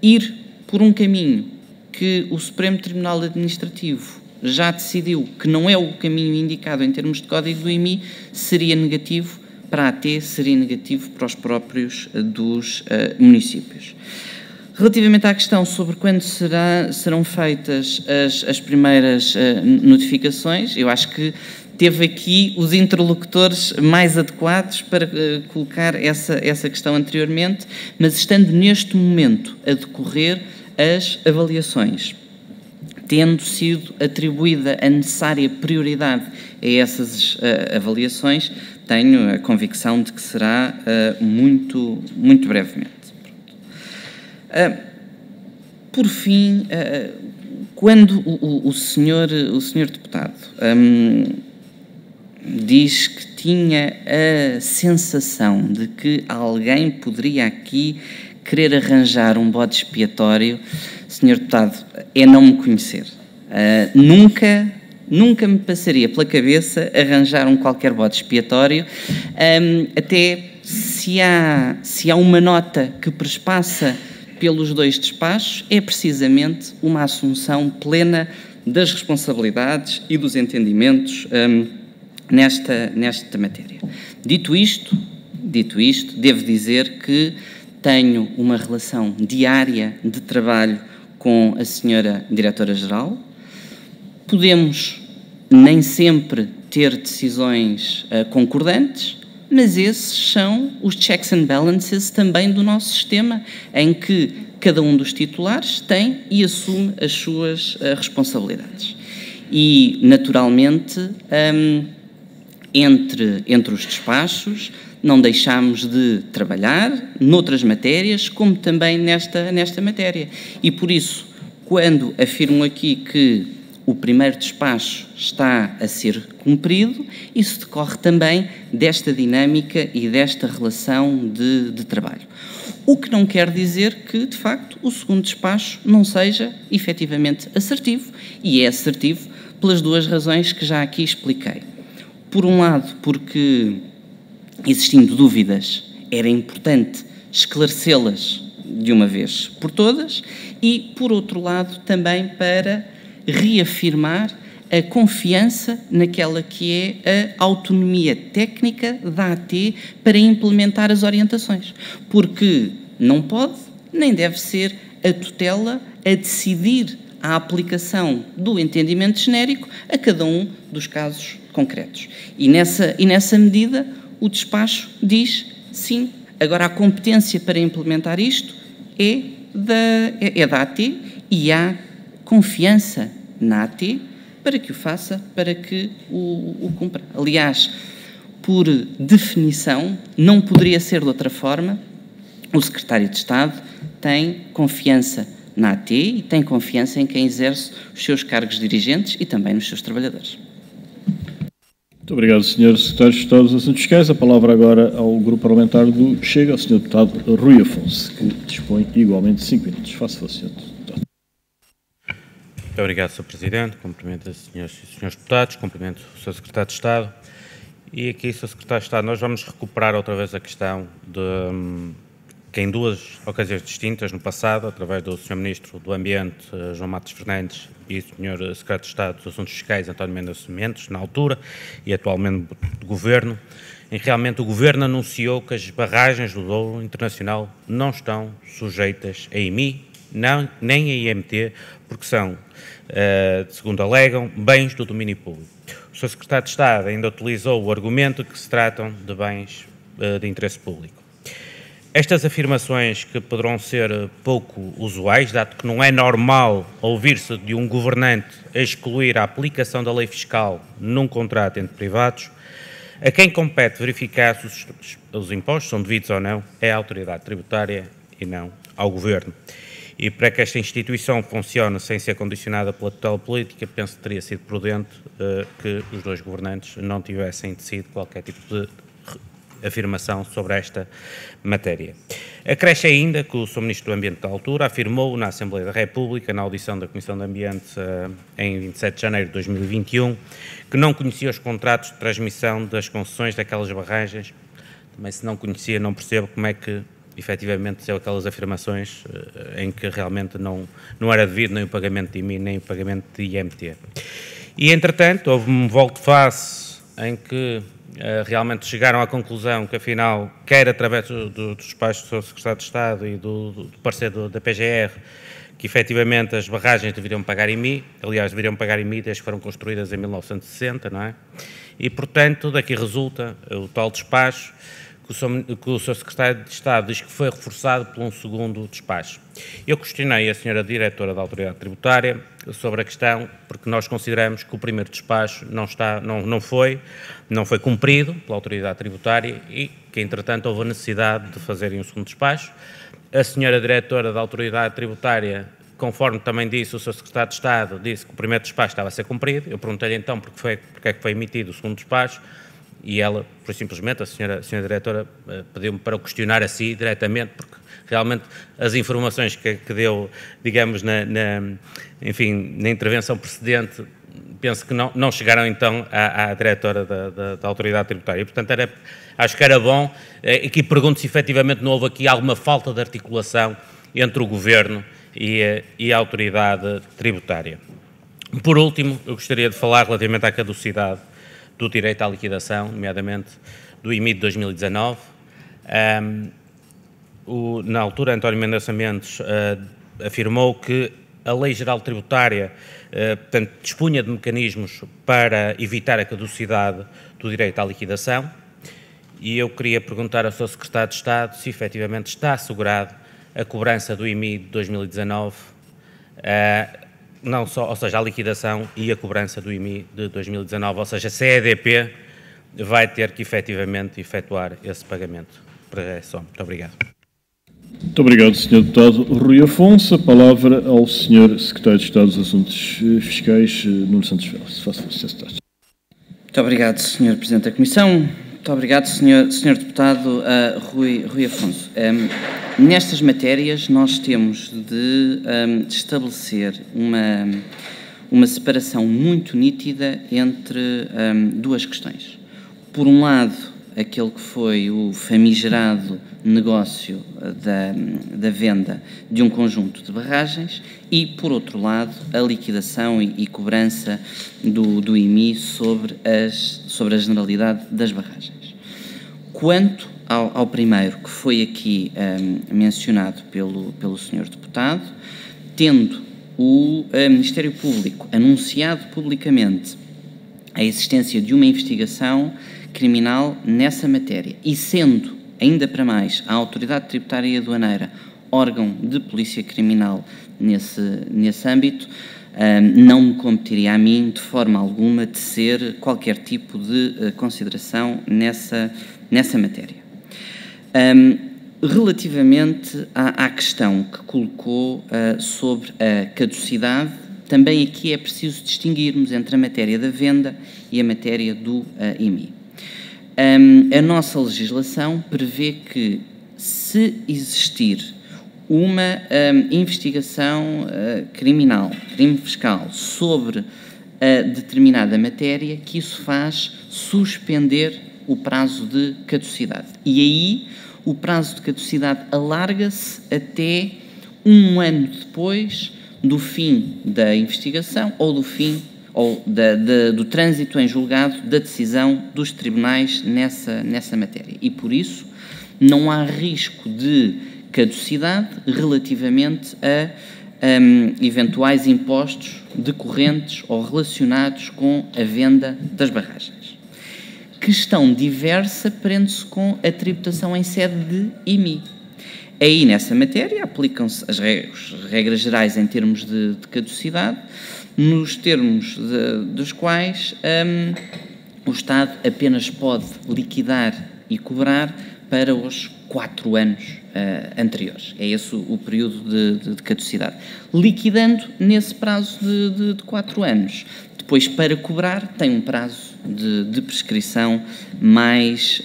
ir por um caminho que o Supremo Tribunal Administrativo já decidiu que não é o caminho indicado em termos de código do IMI seria negativo para a AT, seria negativo para os próprios dos municípios. Relativamente à questão sobre quando serão feitas as primeiras notificações, eu acho que teve aqui os interlocutores mais adequados para colocar essa questão anteriormente, mas estando neste momento a decorrer as avaliações, tendo sido atribuída a necessária prioridade a essas avaliações, tenho a convicção de que será muito brevemente. Por fim, quando o senhor deputado diz que tinha a sensação de que alguém poderia aqui querer arranjar um bode expiatório, senhor deputado, é não me conhecer. Nunca me passaria pela cabeça arranjar qualquer bode expiatório, até se há uma nota que perspassa pelos dois despachos, é precisamente uma assunção plena das responsabilidades e dos entendimentos nesta matéria. Dito isto, devo dizer que tenho uma relação diária de trabalho com a senhora Diretora-Geral. Podemos nem sempre ter decisões concordantes, mas esses são os checks and balances também do nosso sistema, em que cada um dos titulares tem e assume as suas responsabilidades. E, naturalmente, entre os despachos, não deixamos de trabalhar noutras matérias, como também nesta matéria. E, por isso, quando afirmo aqui que o primeiro despacho está a ser cumprido, isso decorre também desta dinâmica e desta relação de trabalho. O que não quer dizer que, de facto, o segundo despacho não seja efetivamente assertivo, e é assertivo pelas duas razões que já aqui expliquei. Por um lado, porque, existindo dúvidas, era importante esclarecê-las de uma vez por todas, e, por outro lado, também para reafirmar a confiança naquela que é a autonomia técnica da AT para implementar as orientações, porque não pode nem deve ser a tutela a decidir a aplicação do entendimento genérico a cada um dos casos concretos. E nessa medida o despacho diz sim, agora a competência para implementar isto é da AT e há confiança na AT para que o faça, para que o cumpra. Aliás, por definição, não poderia ser de outra forma, o Secretário de Estado tem confiança na AT e tem confiança em quem exerce os seus cargos dirigentes e também nos seus trabalhadores. Muito obrigado, Sr. Secretário de Estado dos Assuntos Fiscais. A palavra agora ao Grupo Parlamentar do Chega, ao Sr. Deputado Rui Afonso, que dispõe igualmente de 5 minutos. Faça favor, Sr. Deputado. Muito obrigado, Sr. Presidente. Cumprimento as senhoras e senhores deputados, cumprimento o Sr. Secretário de Estado. E aqui, Sr. Secretário de Estado, nós vamos recuperar outra vez a questão de que em duas ocasiões distintas, no passado, através do Sr. Ministro do Ambiente, João Matos Fernandes, e o Sr. Secretário de Estado dos Assuntos Fiscais, António Mendes Mendes, na altura, e atualmente do Governo, em que realmente o Governo anunciou que as barragens do Douro Internacional não estão sujeitas a IMI, nem a IMT, porque são, segundo alegam, bens do domínio público. O Sr. Secretário de Estado ainda utilizou o argumento que se tratam de bens de interesse público. Estas afirmações, que poderão ser pouco usuais, dado que não é normal ouvir-se de um governante a excluir a aplicação da lei fiscal num contrato entre privados, a quem compete verificar se os impostos são devidos ou não é a autoridade tributária e não ao Governo. E para que esta instituição funcione sem ser condicionada pela tutela política, penso que teria sido prudente que os dois governantes não tivessem decidido qualquer tipo de afirmação sobre esta matéria. Acresce ainda que o Sr. Ministro do Ambiente da altura afirmou na Assembleia da República, na audição da Comissão de Ambiente em 27 de janeiro de 2021, que não conhecia os contratos de transmissão das concessões daquelas barragens. Também, se não conhecia, não percebo como é que efetivamente são aquelas afirmações em que realmente não era devido nem o pagamento de IMI nem o pagamento de IMT. E, entretanto, houve um volte-face em que realmente chegaram à conclusão que, afinal, quer através dos despachos do Sr. Secretário de Estado e do parecer da PGR, que efetivamente as barragens deveriam pagar IMI, aliás, deveriam pagar IMI desde que foram construídas em 1960, não é? E, portanto, daqui resulta o tal despacho que o Sr. Secretário de Estado diz que foi reforçado por um segundo despacho. Eu questionei a Sra. Diretora da Autoridade Tributária sobre a questão, porque nós consideramos que o primeiro despacho não foi cumprido pela Autoridade Tributária e que, entretanto, houve a necessidade de fazerem um segundo despacho. A Sra. Diretora da Autoridade Tributária, conforme também disse o Sr. Secretário de Estado, disse que o primeiro despacho estava a ser cumprido. Eu perguntei-lhe então porque é que foi emitido o segundo despacho. E ela, por simplesmente, a senhora Diretora pediu-me para o questionar a si diretamente, porque realmente as informações que deu, digamos, na intervenção precedente, penso que não chegaram então à Diretora da Autoridade Tributária. E, portanto, acho que era bom, e que pergunto se efetivamente não houve aqui alguma falta de articulação entre o Governo e a Autoridade Tributária. Por último, eu gostaria de falar relativamente à caducidade do direito à liquidação, nomeadamente do IMI de 2019. Na altura, António Mendonça Mendes afirmou que a Lei Geral Tributária portanto, dispunha de mecanismos para evitar a caducidade do direito à liquidação, e eu queria perguntar ao Sr. Secretário de Estado se efetivamente está assegurado a cobrança do IMI de 2019, não só, ou seja, a liquidação e a cobrança do IMI de 2019, ou seja, se a EDP vai ter que efetivamente efetuar esse pagamento. É só. Muito obrigado. Muito obrigado, Sr. Deputado Rui Afonso. A palavra ao Sr. Secretário de Estado dos Assuntos Fiscais, Nuno Santos Félix. Faça o Sr. Secretário. Muito obrigado, Sr. Presidente da Comissão. Muito obrigado, Sr. Deputado Rui Afonso. Nestas matérias, nós temos de estabelecer uma separação muito nítida entre duas questões. Por um lado, aquele que foi o famigerado negócio da venda de um conjunto de barragens e, por outro lado, a liquidação e cobrança do IMI sobre a generalidade das barragens. Quanto ao primeiro, que foi aqui mencionado pelo Sr. Deputado, tendo o Ministério Público anunciado publicamente a existência de uma investigação criminal nessa matéria e sendo, ainda para mais, a Autoridade Tributária e Aduaneira órgão de polícia criminal nesse âmbito, não me competiria a mim, de forma alguma, tecer qualquer tipo de consideração nessa matéria. Relativamente à questão que colocou sobre a caducidade, também aqui é preciso distinguirmos entre a matéria da venda e a matéria do IMI. A nossa legislação prevê que, se existir uma investigação criminal, crime fiscal, sobre determinada matéria, que isso faz suspender o prazo de caducidade. E aí o prazo de caducidade alarga-se até um ano depois do fim da investigação ou do fim do trânsito em julgado da decisão dos tribunais nessa matéria. E, por isso, não há risco de caducidade relativamente a eventuais impostos decorrentes ou relacionados com a venda das barragens. Questão diversa prende-se com a tributação em sede de IMI. Aí, nessa matéria, aplicam-se as regras gerais em termos de caducidade, nos termos dos quais o Estado apenas pode liquidar e cobrar para os 4 anos anteriores. É esse o período de caducidade. Liquidando nesse prazo de 4 anos. Depois, para cobrar, tem um prazo de prescrição mais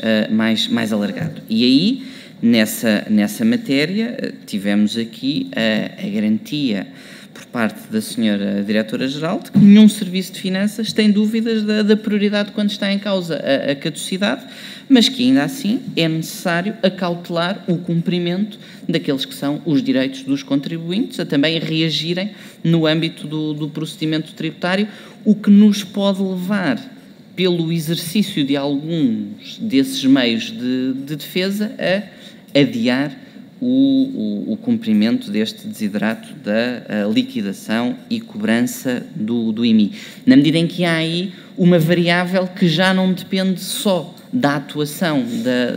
alargado. E aí Nessa matéria, tivemos aqui a garantia por parte da senhora Diretora-Geral de que nenhum serviço de finanças tem dúvidas da prioridade quando está em causa a caducidade, mas que ainda assim é necessário acautelar o cumprimento daqueles que são os direitos dos contribuintes, a também reagirem no âmbito do procedimento tributário, o que nos pode levar, pelo exercício de alguns desses meios de defesa, a adiar o cumprimento deste desiderato da liquidação e cobrança do IMI. Na medida em que há aí uma variável que já não depende só da atuação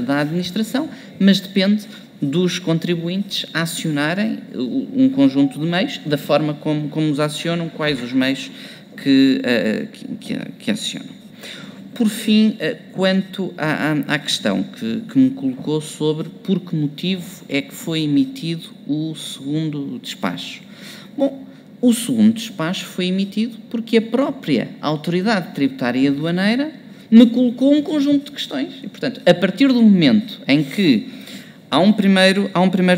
da administração, mas depende dos contribuintes acionarem um conjunto de meios, da forma como os acionam, quais os meios que acionam. Por fim, quanto à questão que me colocou sobre por que motivo é que foi emitido o segundo despacho. Bom, o segundo despacho foi emitido porque a própria Autoridade Tributária e Aduaneira me colocou um conjunto de questões. E, portanto, a partir do momento em que há um primeiro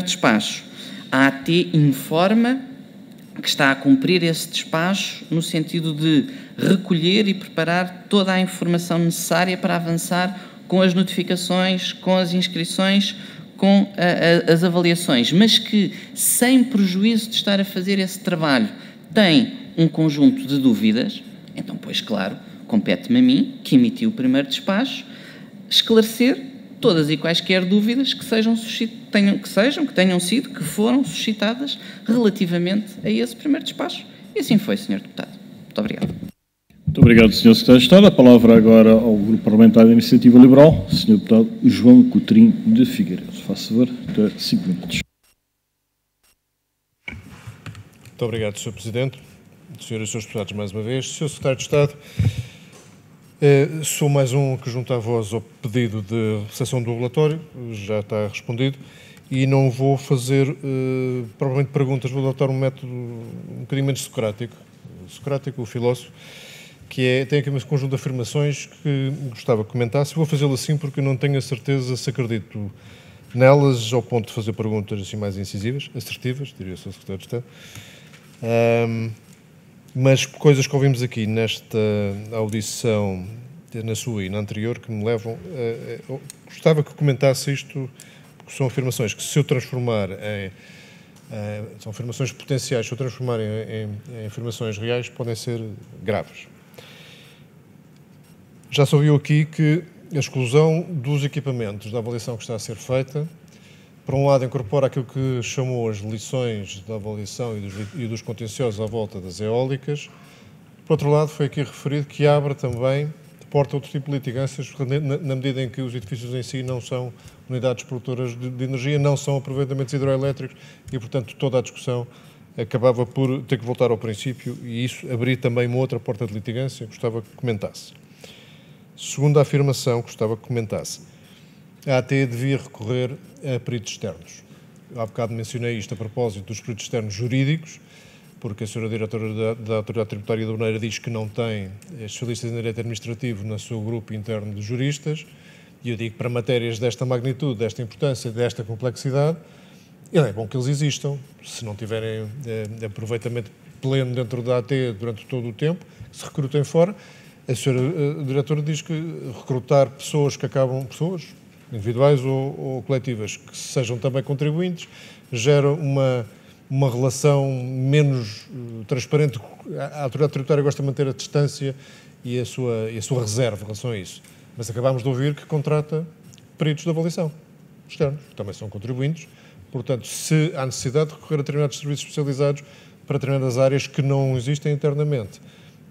despacho, a AT informa que está a cumprir esse despacho no sentido de recolher e preparar toda a informação necessária para avançar com as notificações, com as inscrições, com as avaliações, mas que, sem prejuízo de estar a fazer esse trabalho, tem um conjunto de dúvidas, então, pois, claro, compete-me a mim, que emiti o primeiro despacho, esclarecer todas e quaisquer dúvidas que foram suscitadas relativamente a esse primeiro despacho. E assim foi, Sr. Deputado. Muito obrigado. Muito obrigado, Sr. Secretário de Estado. A palavra agora ao Grupo Parlamentar da Iniciativa Liberal, Sr. Deputado João Coutrinho de Figueiredo. Faça favor, até 5 minutos. Muito obrigado, Sr. Presidente. Senhoras e Srs. Deputados, mais uma vez. Sr. Secretário de Estado, sou mais um que junta a voz ao pedido de recepção do relatório, já está respondido, e não vou fazer provavelmente perguntas, vou adotar um método um bocadinho menos socrático, o filósofo, que tem aqui um conjunto de afirmações que gostava que comentasse. Vou fazê-lo assim porque não tenho a certeza se acredito nelas, ao ponto de fazer perguntas assim mais incisivas, assertivas, diria o Sr. Secretário de Estado. Mas coisas que ouvimos aqui nesta audição, na sua e na anterior, que me levam... gostava que comentasse isto, porque são afirmações que, se eu transformar são afirmações potenciais, se eu transformar em afirmações reais, podem ser graves. Já se ouviu aqui que a exclusão dos equipamentos da avaliação que está a ser feita, por um lado, incorpora aquilo que chamou as lições da avaliação e dos contenciosos à volta das eólicas. Por outro lado, foi aqui referido que abre também, porta outro tipo de litigâncias, na medida em que os edifícios em si não são unidades produtoras de energia, não são aproveitamentos hidroelétricos e, portanto, toda a discussão acabava por ter que voltar ao princípio e isso abrir também uma outra porta de litigância. Gostava que comentasse. Segunda afirmação, gostava que comentasse. A AT devia recorrer a peritos externos. Há bocado mencionei isto a propósito dos peritos externos jurídicos, porque a senhora Diretora da Autoridade Tributária e Aduaneira diz que não tem especialistas em direito administrativo no seu grupo interno de juristas, e eu digo que para matérias desta magnitude, desta importância, desta complexidade, é bom que eles existam. Se não tiverem aproveitamento pleno dentro da AT durante todo o tempo, se recrutem fora. A senhora Diretora diz que recrutar pessoas individuais ou coletivas, que sejam também contribuintes, gera uma relação menos transparente. A Autoridade Tributária gosta de manter a distância e a sua reserva em relação a isso. Mas acabámos de ouvir que contrata peritos de avaliação externos, que também são contribuintes. Portanto, se há necessidade de recorrer a determinados serviços especializados para determinadas áreas que não existem internamente,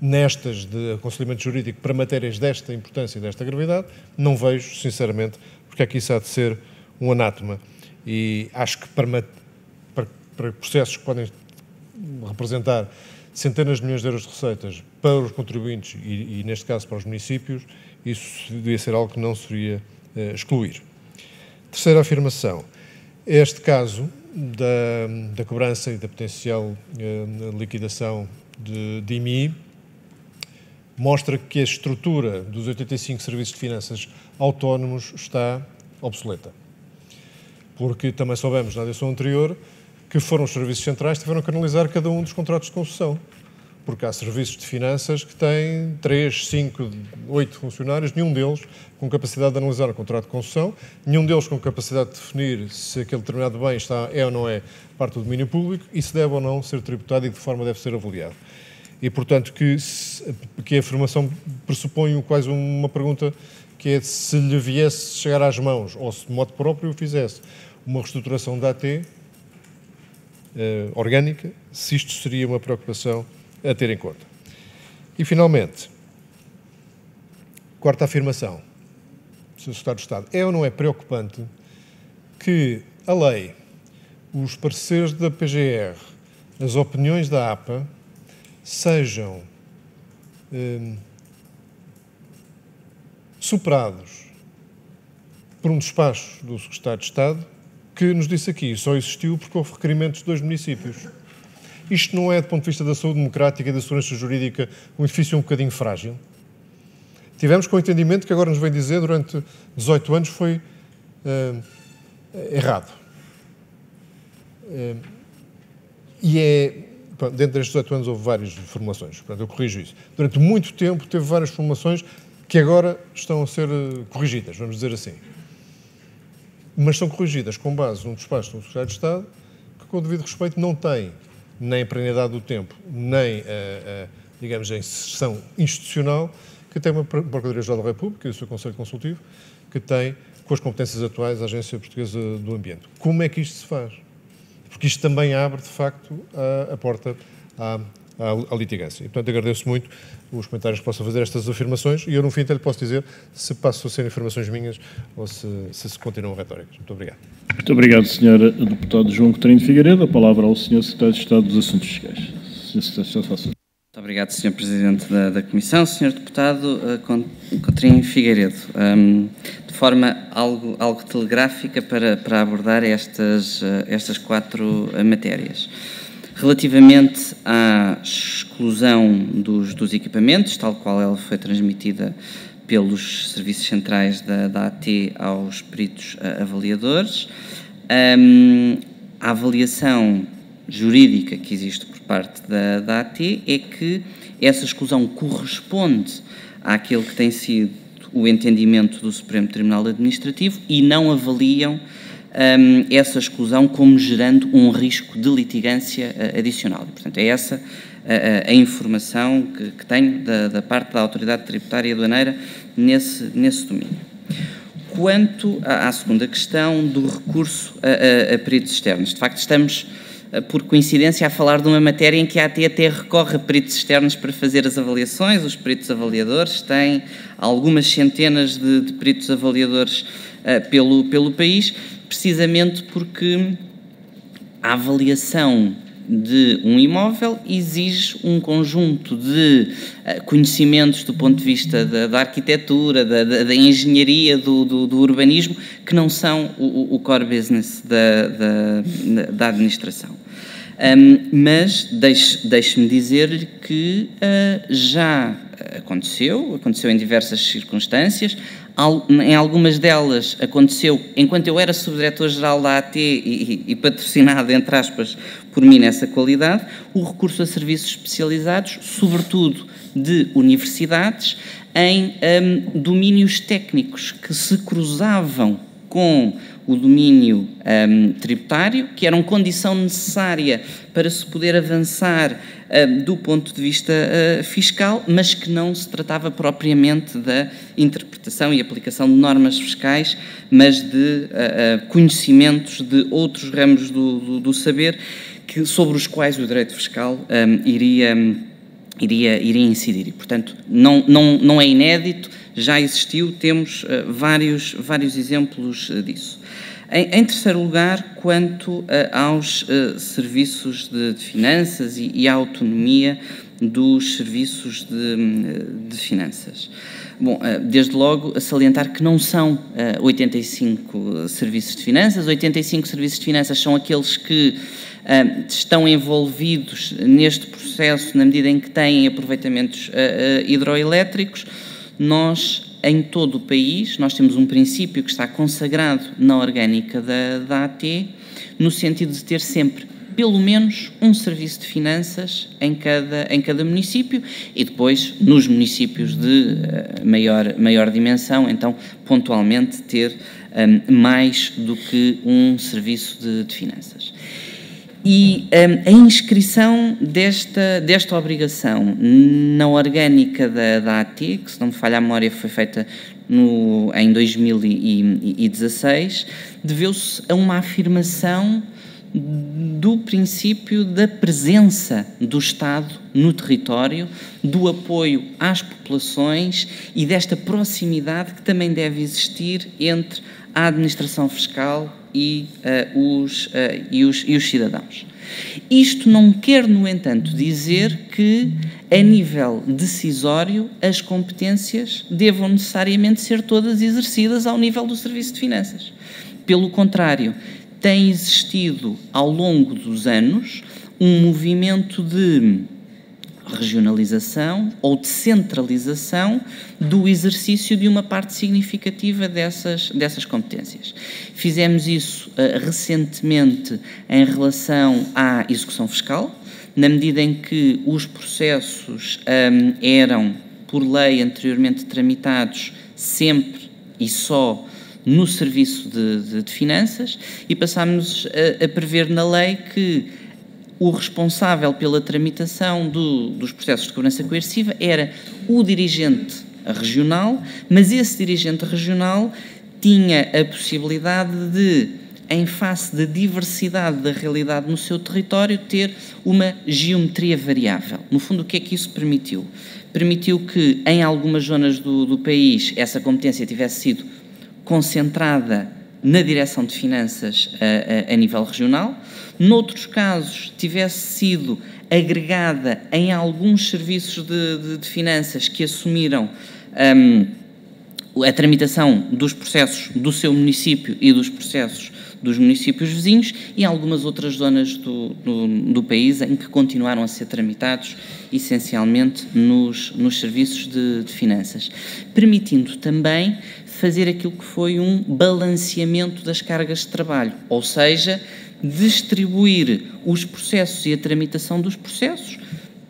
nestas de aconselhamento jurídico para matérias desta importância e desta gravidade, não vejo, sinceramente, porque aqui isso há de ser um anátema. E acho que para processos que podem representar centenas de milhões de euros de receitas para os contribuintes e neste caso, para os municípios, isso devia ser algo que não se devia excluir. Terceira afirmação. Este caso da cobrança e da potencial liquidação de IMI mostra que a estrutura dos 85 serviços de finanças autónomos está obsoleta. porque também soubemos na audição anterior que foram os serviços centrais que tiveram que analisar cada um dos contratos de concessão, porque há serviços de finanças que têm 3, 5, 8 funcionários, nenhum deles com capacidade de analisar o contrato de concessão, nenhum deles com capacidade de definir se aquele determinado bem é ou não é parte do domínio público e se deve ou não ser tributado e de que forma deve ser avaliado. E, portanto, que a afirmação pressupõe quase uma pergunta que é se lhe viesse chegar às mãos, ou se de modo próprio fizesse uma reestruturação da AT orgânica, se isto seria uma preocupação a ter em conta. E, finalmente, quarta afirmação, Sr. Secretário de Estado, é ou não é preocupante que a lei, os pareceres da PGR, as opiniões da APA, sejam superados por um despacho do Secretário de Estado que nos disse aqui, só existiu porque houve requerimentos de 2 municípios. Isto não é, do ponto de vista da saúde democrática e da segurança jurídica, um edifício um bocadinho frágil? Tivemos com o entendimento que agora nos vem dizer durante 18 anos foi errado. Dentro destes 18 anos houve várias formulações, portanto eu corrijo isso. Durante muito tempo teve várias formulações que agora estão a ser corrigidas, vamos dizer assim. Mas são corrigidas com base num despacho do Secretário de Estado que, com o devido respeito, não tem nem a perenidade do tempo, nem, digamos, a inserção institucional que tem uma Procuradoria-Geral da República e o seu Conselho Consultivo, que tem, com as competências atuais, a Agência Portuguesa do Ambiente. Como é que isto se faz? Porque isto também abre, de facto, a porta à litigância. E, portanto, agradeço muito os comentários que possam fazer estas afirmações e eu, no fim, até lhe posso dizer se passam a ser afirmações minhas ou se continuam retóricas. Muito obrigado. Muito obrigado, Sr. Deputado João Coutinho de Figueiredo. A palavra ao Sr. Secretário de Estado dos Assuntos Fiscais. Sr. Secretário de Estado, faça. Muito obrigado, Sr. Presidente da Comissão. Sr. Deputado Coutinho Figueiredo, de forma algo telegráfica para abordar estas 4 matérias. Relativamente à exclusão dos equipamentos, tal qual ela foi transmitida pelos serviços centrais da AT aos peritos avaliadores, a avaliação jurídica que existe por parte da AT é que essa exclusão corresponde àquele que tem sido o entendimento do Supremo Tribunal Administrativo e não avaliam essa exclusão como gerando um risco de litigância adicional. Portanto, é essa a informação que tenho da parte da Autoridade Tributária e Aduaneira nesse domínio. Quanto à segunda questão do recurso a peritos externos, de facto estamos, por coincidência, a falar de uma matéria em que a AT até recorre a peritos externos para fazer as avaliações. Os peritos avaliadores têm algumas centenas de peritos avaliadores pelo país, precisamente porque a avaliação de um imóvel exige um conjunto de conhecimentos do ponto de vista da arquitetura, da engenharia, do urbanismo, que não são o core business da administração. Mas deixe-me dizer-lhe que já aconteceu em diversas circunstâncias. Em algumas delas aconteceu enquanto eu era subdiretor-geral da AT e patrocinado, entre aspas, por mim nessa qualidade, o recurso a serviços especializados, sobretudo de universidades, em domínios técnicos que se cruzavam com o domínio tributário, que eram condição necessária para se poder avançar do ponto de vista fiscal, mas que não se tratava propriamente da interpretação e aplicação de normas fiscais, mas de conhecimentos de outros ramos do saber sobre os quais o direito fiscal iria incidir. E, portanto, não é inédito, já existiu, temos vários exemplos disso. Em terceiro lugar, quanto aos serviços de finanças e à autonomia dos serviços de finanças. Bom, desde logo, a salientar que não são 85 serviços de finanças. 85 serviços de finanças são aqueles que estão envolvidos neste processo na medida em que têm aproveitamentos hidroelétricos. Nós em todo o país, nós temos um princípio que está consagrado na orgânica da AT, no sentido de ter sempre pelo menos um serviço de finanças em cada município e depois, nos municípios de maior dimensão, então, pontualmente, ter mais do que um serviço de finanças. E a inscrição desta obrigação na orgânica da AT, que se não me falha a memória foi feita em 2016, deveu-se a uma afirmação do princípio da presença do Estado no território, do apoio às populações e desta proximidade que também deve existir entre a administração fiscal e os cidadãos. Isto não quer, no entanto, dizer que, a nível decisório, as competências devam necessariamente ser todas exercidas ao nível do Serviço de Finanças. Pelo contrário, tem existido, ao longo dos anos, um movimento de regionalização ou de centralização do exercício de uma parte significativa dessas competências. Fizemos isso recentemente em relação à execução fiscal, na medida em que os processos eram, por lei anteriormente tramitados, sempre e só no Serviço de Finanças, e passámos a prever na lei que o responsável pela tramitação dos processos de cobrança coerciva era o dirigente regional, mas esse dirigente regional tinha a possibilidade de, em face da diversidade da realidade no seu território, ter uma geometria variável. No fundo, o que é que isso permitiu? Permitiu que, em algumas zonas do país, essa competência tivesse sido concentrada na direção de finanças a nível regional, noutros casos tivesse sido agregada em alguns serviços de finanças que assumiram a tramitação dos processos do seu município e dos processos dos municípios vizinhos, e em algumas outras zonas do país em que continuaram a ser tramitados essencialmente nos serviços de finanças, permitindo também fazer aquilo que foi um balanceamento das cargas de trabalho, ou seja, distribuir os processos e a tramitação dos processos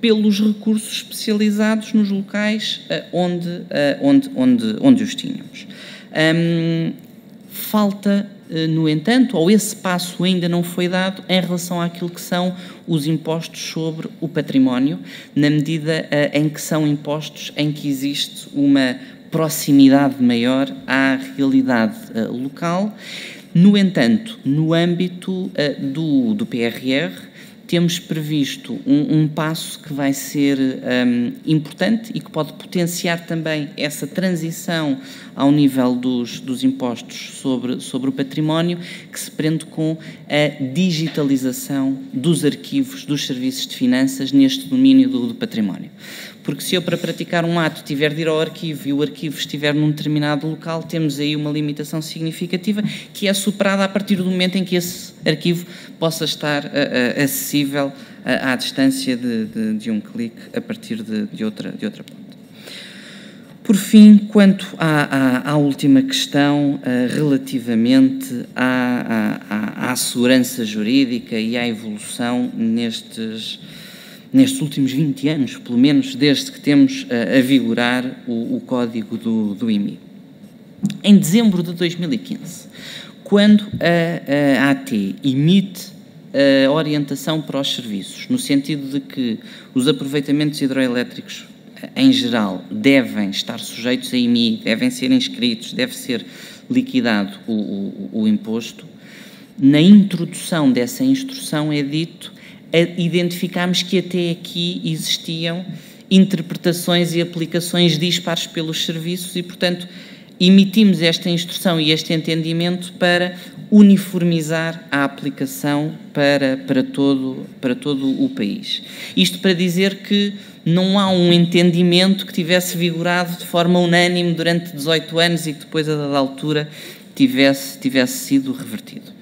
pelos recursos especializados nos locais onde os tínhamos. Falta, no entanto, ou esse passo ainda não foi dado em relação àquilo que são os impostos sobre o património, na medida em que são impostos em que existe uma proximidade maior à realidade local. No entanto, no âmbito do PRR, temos previsto um passo que vai ser importante e que pode potenciar também essa transição ao nível dos impostos sobre o património, que se prende com a digitalização dos arquivos dos serviços de finanças neste domínio do património. Porque se eu, para praticar um ato, tiver de ir ao arquivo e o arquivo estiver num determinado local, temos aí uma limitação significativa que é superada a partir do momento em que esse arquivo possa estar acessível à distância de um clique a partir de outra ponta. Por fim, quanto à última questão, relativamente à segurança jurídica e à evolução nestes últimos 20 anos, pelo menos desde que temos a vigorar o código do IMI. Em dezembro de 2015, quando a AT emite a orientação para os serviços, no sentido de que os aproveitamentos hidroelétricos, em geral, devem estar sujeitos a IMI, devem ser inscritos, deve ser liquidado o imposto, na introdução dessa instrução é dito identificámos que até aqui existiam interpretações e aplicações dispares pelos serviços e, portanto, emitimos esta instrução e este entendimento para uniformizar a aplicação para todo o país. Isto para dizer que não há um entendimento que tivesse vigorado de forma unânime durante 18 anos e que depois, a dada altura, tivesse sido revertido.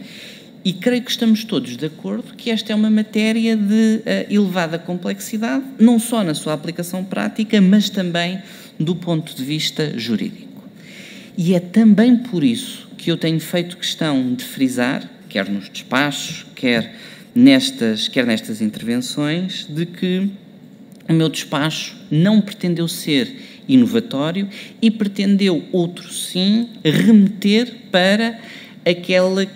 E creio que estamos todos de acordo que esta é uma matéria de elevada complexidade, não só na sua aplicação prática, mas também do ponto de vista jurídico. E é também por isso que eu tenho feito questão de frisar, quer nos despachos, quer nestas intervenções, de que o meu despacho não pretendeu ser inovatório e pretendeu, outro sim, remeter para aquele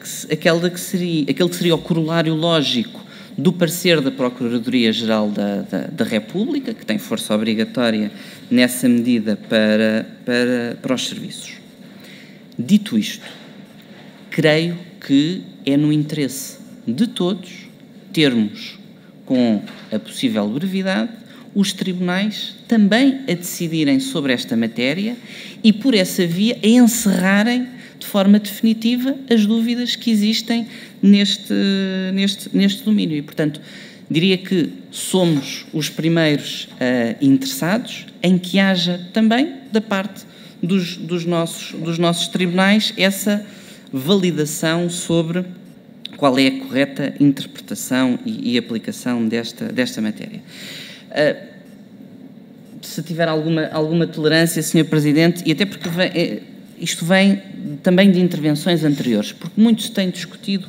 que seria o corolário lógico do parecer da Procuradoria-Geral da República, que tem força obrigatória nessa medida para os serviços. Dito isto, creio que é no interesse de todos termos, com a possível brevidade, os tribunais também a decidirem sobre esta matéria e, por essa via, a encerrarem de forma definitiva as dúvidas que existem neste domínio. E, portanto, diria que somos os primeiros interessados em que haja também, da parte dos nossos tribunais, essa validação sobre qual é a correta interpretação e aplicação desta matéria. Se tiver alguma tolerância, Sr. Presidente, e até porque isto vem também de intervenções anteriores, porque muito se tem discutido,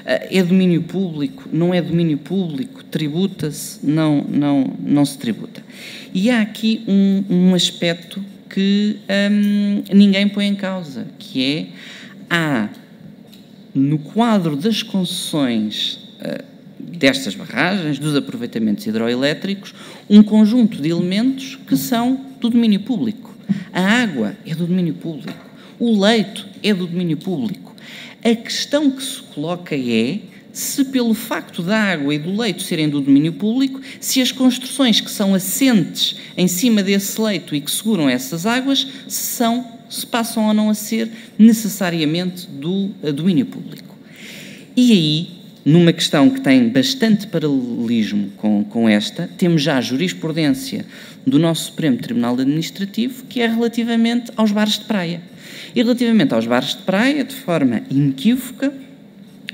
é domínio público, não é domínio público, tributa-se, não se tributa. E há aqui um aspecto que ninguém põe em causa, que é, no quadro das concessões destas barragens, dos aproveitamentos hidroelétricos, um conjunto de elementos que são do domínio público. A água é do domínio público, o leito é do domínio público. A questão que se coloca é se, pelo facto da água e do leito serem do domínio público, se as construções que são assentes em cima desse leito e que seguram essas águas, se passam ou não a ser necessariamente do domínio público. E aí, numa questão que tem bastante paralelismo com esta, temos já a jurisprudência do nosso Supremo Tribunal Administrativo, que é relativamente aos bares de praia. E relativamente aos bares de praia, de forma inequívoca,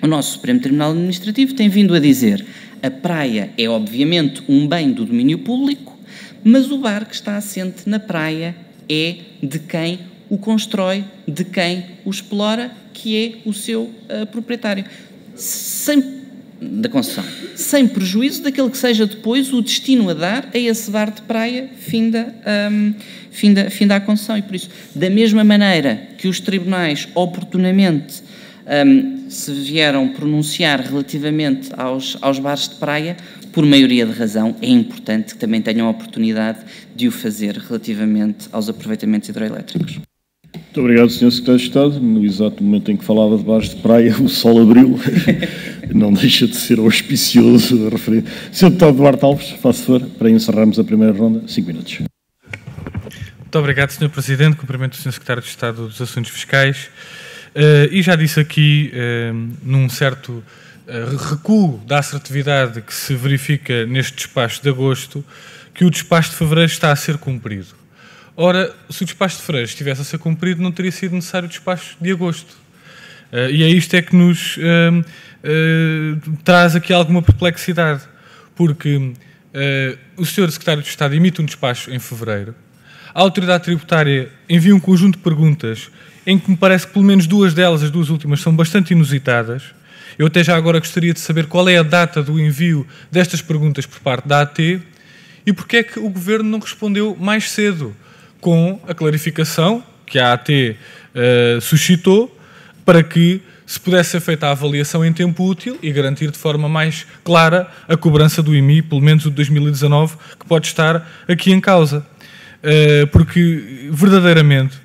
o nosso Supremo Tribunal Administrativo tem vindo a dizer: a praia é obviamente um bem do domínio público, mas o bar que está assente na praia é de quem o constrói, de quem o explora, que é o seu proprietário, da concessão, sem prejuízo daquele que seja depois o destino a dar a esse bar de praia finda a concessão. E por isso, da mesma maneira que os tribunais oportunamente se vieram pronunciar relativamente aos bares de praia, por maioria de razão, é importante que também tenham a oportunidade de o fazer relativamente aos aproveitamentos hidroelétricos. Muito obrigado, Sr. Secretário de Estado. No exato momento em que falava de bares de praia, o sol abriu. Não deixa de ser auspicioso a referir. Sr. Deputado Duarte Alves, faça favor, para encerrarmos a primeira ronda, 5 minutos. Muito obrigado, Sr. Presidente. Cumprimento o Sr. Secretário de Estado dos Assuntos Fiscais. E já disse aqui, num certo recuo da assertividade que se verifica neste despacho de agosto, que o despacho de fevereiro está a ser cumprido. Ora, se o despacho de fevereiro estivesse a ser cumprido, não teria sido necessário o despacho de agosto. E é isto que nos traz aqui alguma perplexidade, porque o Sr. Secretário de Estado emite um despacho em fevereiro, a Autoridade Tributária envia um conjunto de perguntas em que me parece que pelo menos duas delas, as duas últimas, são bastante inusitadas. Eu até já agora gostaria de saber qual é a data do envio destas perguntas por parte da AT e porque é que o Governo não respondeu mais cedo com a clarificação que a AT suscitou para que se pudesse ser feita a avaliação em tempo útil e garantir de forma mais clara a cobrança do IMI, pelo menos o de 2019, que pode estar aqui em causa. Porque, verdadeiramente,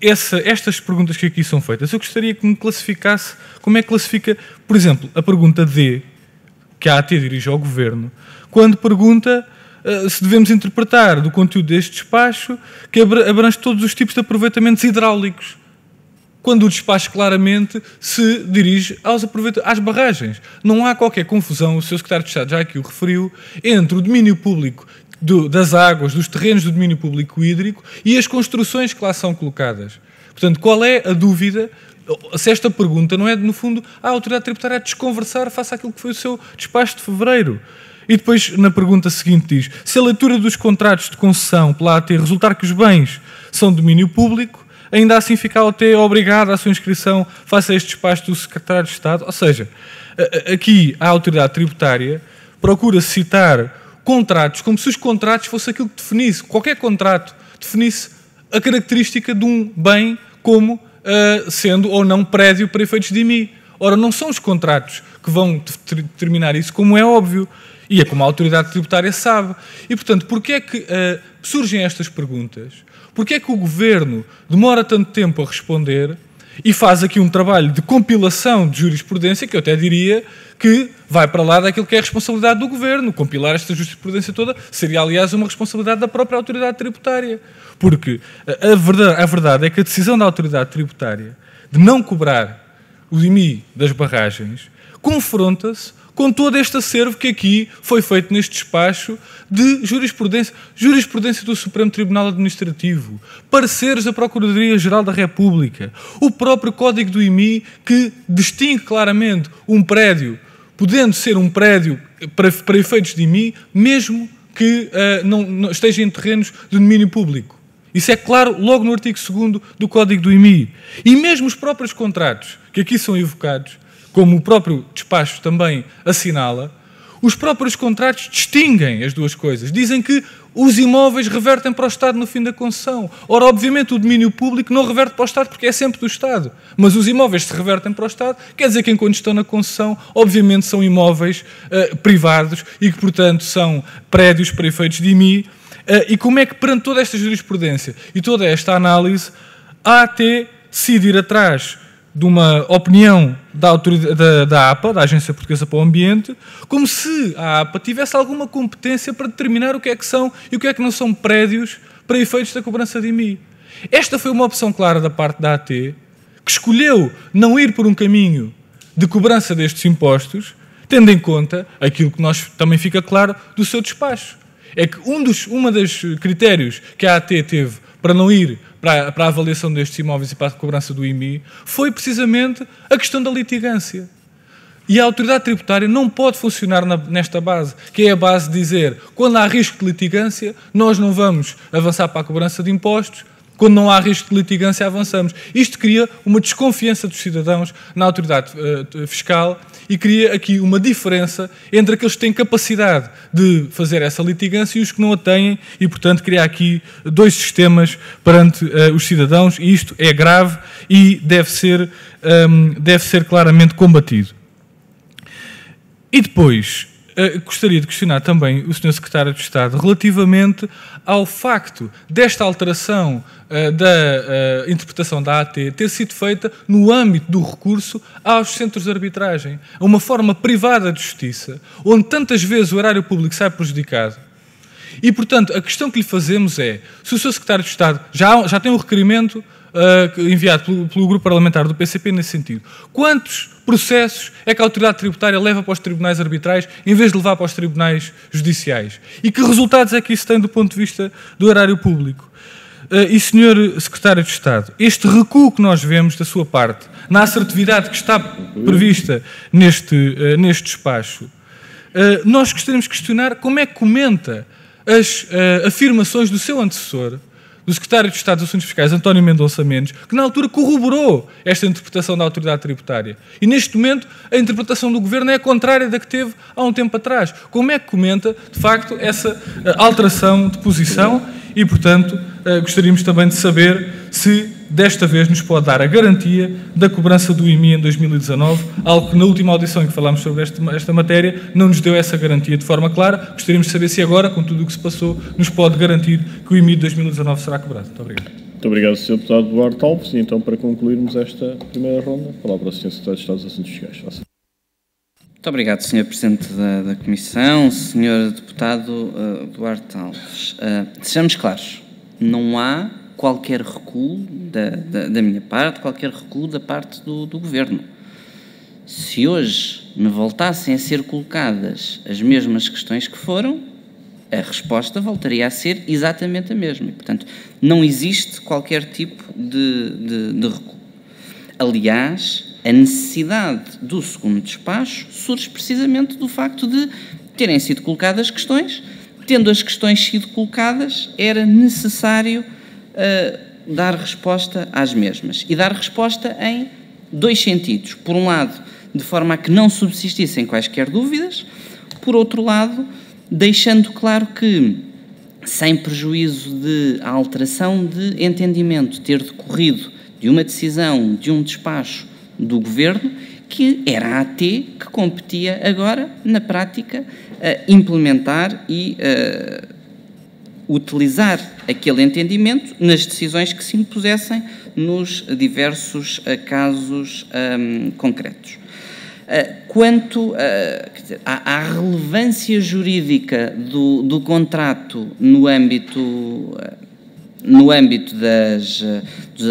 estas perguntas que aqui são feitas, eu gostaria que me classificasse como é que classifica, por exemplo, a pergunta D, que a AT dirige ao Governo, quando pergunta se devemos interpretar do conteúdo deste despacho que abrange todos os tipos de aproveitamentos hidráulicos, quando o despacho claramente se dirige às barragens. Não há qualquer confusão, o Sr. Secretário de Estado já aqui o referiu, entre o domínio público das águas, dos terrenos do domínio público hídrico e as construções que lá são colocadas. Portanto, qual é a dúvida se esta pergunta não é, no fundo, a Autoridade Tributária a desconversar face àquilo que foi o seu despacho de fevereiro? E depois, na pergunta seguinte, diz: se a leitura dos contratos de concessão pela AT resultar que os bens são de domínio público, ainda assim ficava até obrigado à sua inscrição face a este despacho do Secretário de Estado. Ou seja, aqui a autoridade tributária procura citar contratos como se os contratos fossem aquilo que definisse, qualquer contrato definisse a característica de um bem como sendo ou não prédio para efeitos de IMI. Ora, não são os contratos que vão determinar isso, como é óbvio, e é como a autoridade tributária sabe. E, portanto, porquê é que surgem estas perguntas? Porquê é que o Governo demora tanto tempo a responder e faz aqui um trabalho de compilação de jurisprudência, que eu até diria que vai para lá daquilo que é a responsabilidade do Governo. Compilar esta jurisprudência toda seria, aliás, uma responsabilidade da própria autoridade tributária. Porque a verdade é que a decisão da autoridade tributária de não cobrar o IMI das barragens confronta-se com todo este acervo que aqui foi feito neste despacho de jurisprudência do Supremo Tribunal Administrativo, pareceres da Procuradoria-Geral da República, o próprio Código do IMI que distingue claramente um prédio, podendo ser um prédio para efeitos de IMI, mesmo que não esteja em terrenos de domínio público. Isso é claro logo no artigo 2º do Código do IMI. E mesmo os próprios contratos que aqui são evocados, como o próprio despacho também assinala, os próprios contratos distinguem as duas coisas. Dizem que os imóveis revertem para o Estado no fim da concessão. Ora, obviamente, o domínio público não reverte para o Estado porque é sempre do Estado. Mas os imóveis se revertem para o Estado, quer dizer que enquanto estão na concessão, obviamente são imóveis privados e que, portanto, são prédios para efeitos de IMI. E como é que, perante toda esta jurisprudência e toda esta análise, a AT decide ir atrás de uma opinião da APA, da Agência Portuguesa para o Ambiente, como se a APA tivesse alguma competência para determinar o que é que são e o que é que não são prédios para efeitos da cobrança de IMI. Esta foi uma opção clara da parte da AT, que escolheu não ir por um caminho de cobrança destes impostos, tendo em conta aquilo que nós também fica claro do seu despacho. É que um dos critérios que a AT teve para não ir para a avaliação destes imóveis e para a cobrança do IMI foi precisamente a questão da litigância. E a autoridade tributária não pode funcionar nesta base, que é a base de dizer, quando há risco de litigância, nós não vamos avançar para a cobrança de impostos, quando não há risco de litigância, avançamos. Isto cria uma desconfiança dos cidadãos na autoridade fiscal e cria aqui uma diferença entre aqueles que têm capacidade de fazer essa litigância e os que não a têm e, portanto, cria aqui dois sistemas perante os cidadãos e isto é grave e deve ser claramente combatido. E depois, gostaria de questionar também o Sr. Secretário de Estado relativamente ao facto desta alteração da interpretação da AT ter sido feita no âmbito do recurso aos centros de arbitragem, a uma forma privada de justiça, onde tantas vezes o erário público sai prejudicado. E, portanto, a questão que lhe fazemos é, se o Sr. Secretário de Estado já tem um requerimento enviado pelo grupo parlamentar do PCP nesse sentido, quantos processos é que a autoridade tributária leva para os tribunais arbitrais em vez de levar para os tribunais judiciais? E que resultados é que isso tem do ponto de vista do erário público? E, Sr. Secretário de Estado, este recuo que nós vemos da sua parte na assertividade que está prevista neste despacho, nós gostaríamos de questionar como é que comenta as afirmações do seu antecessor, do Secretário de Estado dos Assuntos Fiscais, António Mendonça Mendes, que na altura corroborou esta interpretação da autoridade tributária. E neste momento a interpretação do Governo é a contrária da que teve há um tempo atrás. Como é que comenta, de facto, essa alteração de posição? E, portanto, gostaríamos também de saber se desta vez nos pode dar a garantia da cobrança do IMI em 2019, algo que na última audição em que falámos sobre esta matéria não nos deu essa garantia de forma clara. Gostaríamos de saber se agora, com tudo o que se passou, nos pode garantir que o IMI de 2019 será cobrado. Muito obrigado. Muito obrigado, Sr. Deputado Duarte Alves. E então, para concluirmos esta primeira ronda, a palavra ao Sr. Secretário de Estado dos Assuntos Fiscais. Muito obrigado, Sr. Presidente da Comissão, Sr. Deputado Duarte Alves. Sejamos claros, não há qualquer recuo da minha parte, qualquer recuo da parte do Governo. Se hoje me voltassem a ser colocadas as mesmas questões que foram, a resposta voltaria a ser exatamente a mesma. E, portanto, não existe qualquer tipo de recuo. Aliás, a necessidade do segundo despacho surge precisamente do facto de terem sido colocadas questões. Tendo as questões sido colocadas, era necessário dar resposta às mesmas. E dar resposta em dois sentidos. Por um lado, de forma a que não subsistissem quaisquer dúvidas. Por outro lado, deixando claro que, sem prejuízo de a alteração de entendimento ter decorrido de uma decisão, de um despacho do Governo, que era a AT que competia agora, na prática, implementar e utilizar aquele entendimento nas decisões que se impusessem nos diversos casos concretos. Quanto à relevância jurídica do contrato no âmbito dos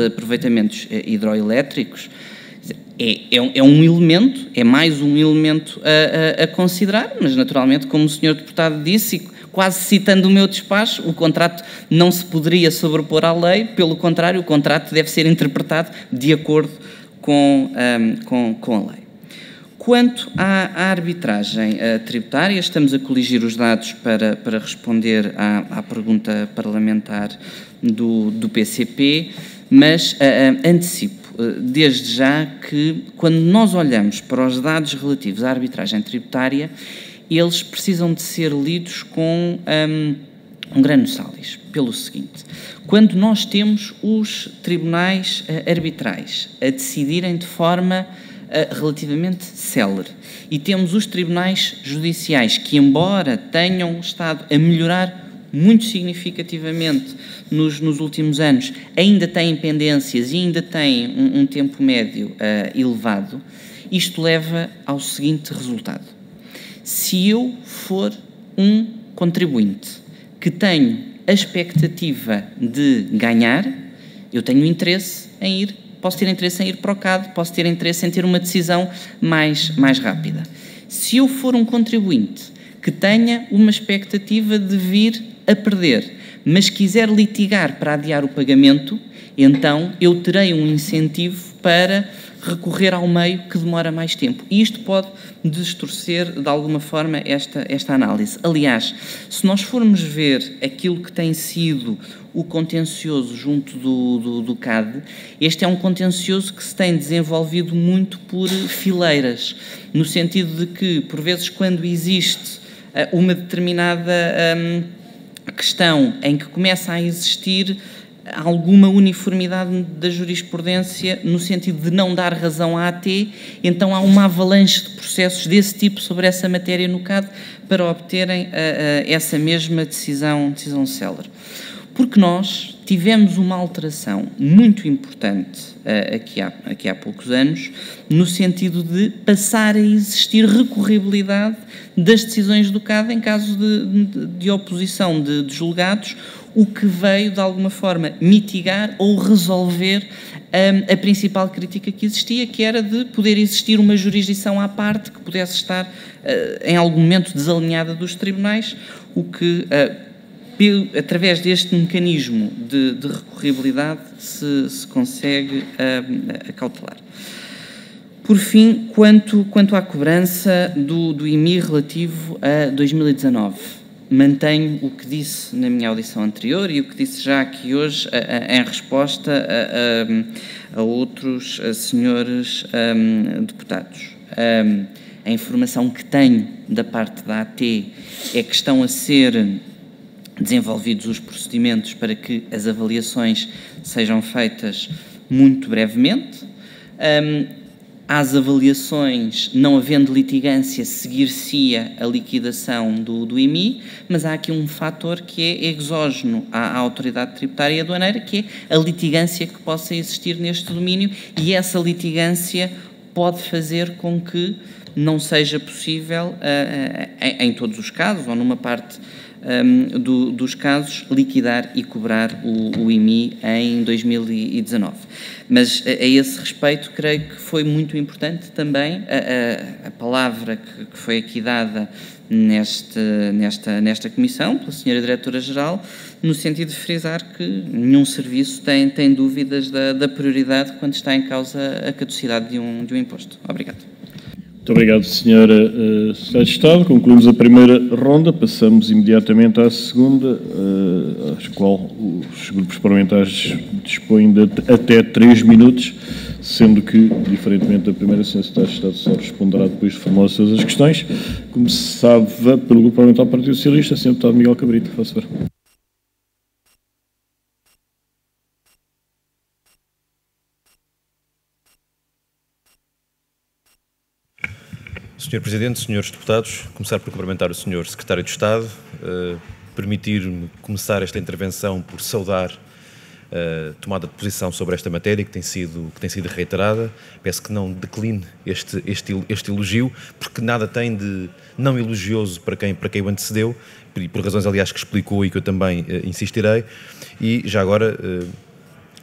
aproveitamentos hidroelétricos, é um elemento, é mais um elemento a considerar, mas naturalmente, como o Sr. Deputado disse, quase citando o meu despacho, o contrato não se poderia sobrepor à lei, pelo contrário, o contrato deve ser interpretado de acordo com a lei. Quanto à arbitragem tributária, estamos a coligir os dados para responder à pergunta parlamentar do PCP, mas antecipo desde já que, quando nós olhamos para os dados relativos à arbitragem tributária, eles precisam de ser lidos com um grano salis, pelo seguinte: quando nós temos os tribunais arbitrais a decidirem de forma relativamente célere e temos os tribunais judiciais que, embora tenham estado a melhorar muito significativamente nos últimos anos, ainda têm pendências e ainda têm um tempo médio elevado, isto leva ao seguinte resultado: se eu for um contribuinte que tenho a expectativa de ganhar, eu tenho interesse em ir, posso ter interesse em ir para o CAD, posso ter interesse em ter uma decisão mais rápida. Se eu for um contribuinte que tenha uma expectativa de vir a perder, mas quiser litigar para adiar o pagamento, então eu terei um incentivo para recorrer ao meio que demora mais tempo. E isto pode distorcer, de alguma forma, esta análise. Aliás, se nós formos ver aquilo que tem sido o contencioso junto do CAD, este é um contencioso que se tem desenvolvido muito por fileiras, no sentido de que, por vezes, quando existe uma determinada questão em que começa a existir alguma uniformidade da jurisprudência no sentido de não dar razão à AT, então há uma avalanche de processos desse tipo sobre essa matéria no CAD para obterem essa mesma decisão célere. Porque nós tivemos uma alteração muito importante aqui há poucos anos, no sentido de passar a existir recorribilidade das decisões do CAD em caso de oposição de julgados, o que veio, de alguma forma, mitigar ou resolver a principal crítica que existia, que era de poder existir uma jurisdição à parte que pudesse estar, em algum momento, desalinhada dos tribunais, o que, através deste mecanismo de recorribilidade, se consegue acautelar. Por fim, quanto à cobrança do IMI relativo a 2019, mantenho o que disse na minha audição anterior e o que disse já aqui hoje em resposta a outros senhores deputados. A informação que tenho da parte da AT é que estão a ser desenvolvidos os procedimentos para que as avaliações sejam feitas muito brevemente. Às avaliações, não havendo litigância, seguir-se-ia a liquidação do IMI, mas há aqui um fator que é exógeno à autoridade tributária e aduaneira, que é a litigância que possa existir neste domínio, e essa litigância pode fazer com que não seja possível, em todos os casos, ou numa parte dos casos, liquidar e cobrar o IMI em 2019. Mas a esse respeito, creio que foi muito importante também a palavra que foi aqui dada nesta comissão, pela Sra. Diretora-Geral, no sentido de frisar que nenhum serviço tem dúvidas da prioridade quando está em causa a caducidade de um imposto. Obrigado. Muito obrigado, Sra. Secretária de Estado. Concluímos a primeira ronda, passamos imediatamente à segunda, às qual os grupos parlamentares dispõem de até 3 minutos, sendo que, diferentemente da primeira, a Sra. Secretária de Estado só responderá depois de formular todas as questões. Começava pelo Grupo Parlamentar do Partido Socialista, a Sr. Deputado Miguel Cabrita, por favor. Sr. Presidente, senhores deputados, começar por cumprimentar o Sr. Secretário de Estado, permitir-me começar esta intervenção por saudar a tomada de posição sobre esta matéria que tem sido reiterada. Peço que não decline este elogio, porque nada tem de não elogioso para quem o antecedeu, e por razões, aliás, que explicou e que eu também insistirei, e já agora,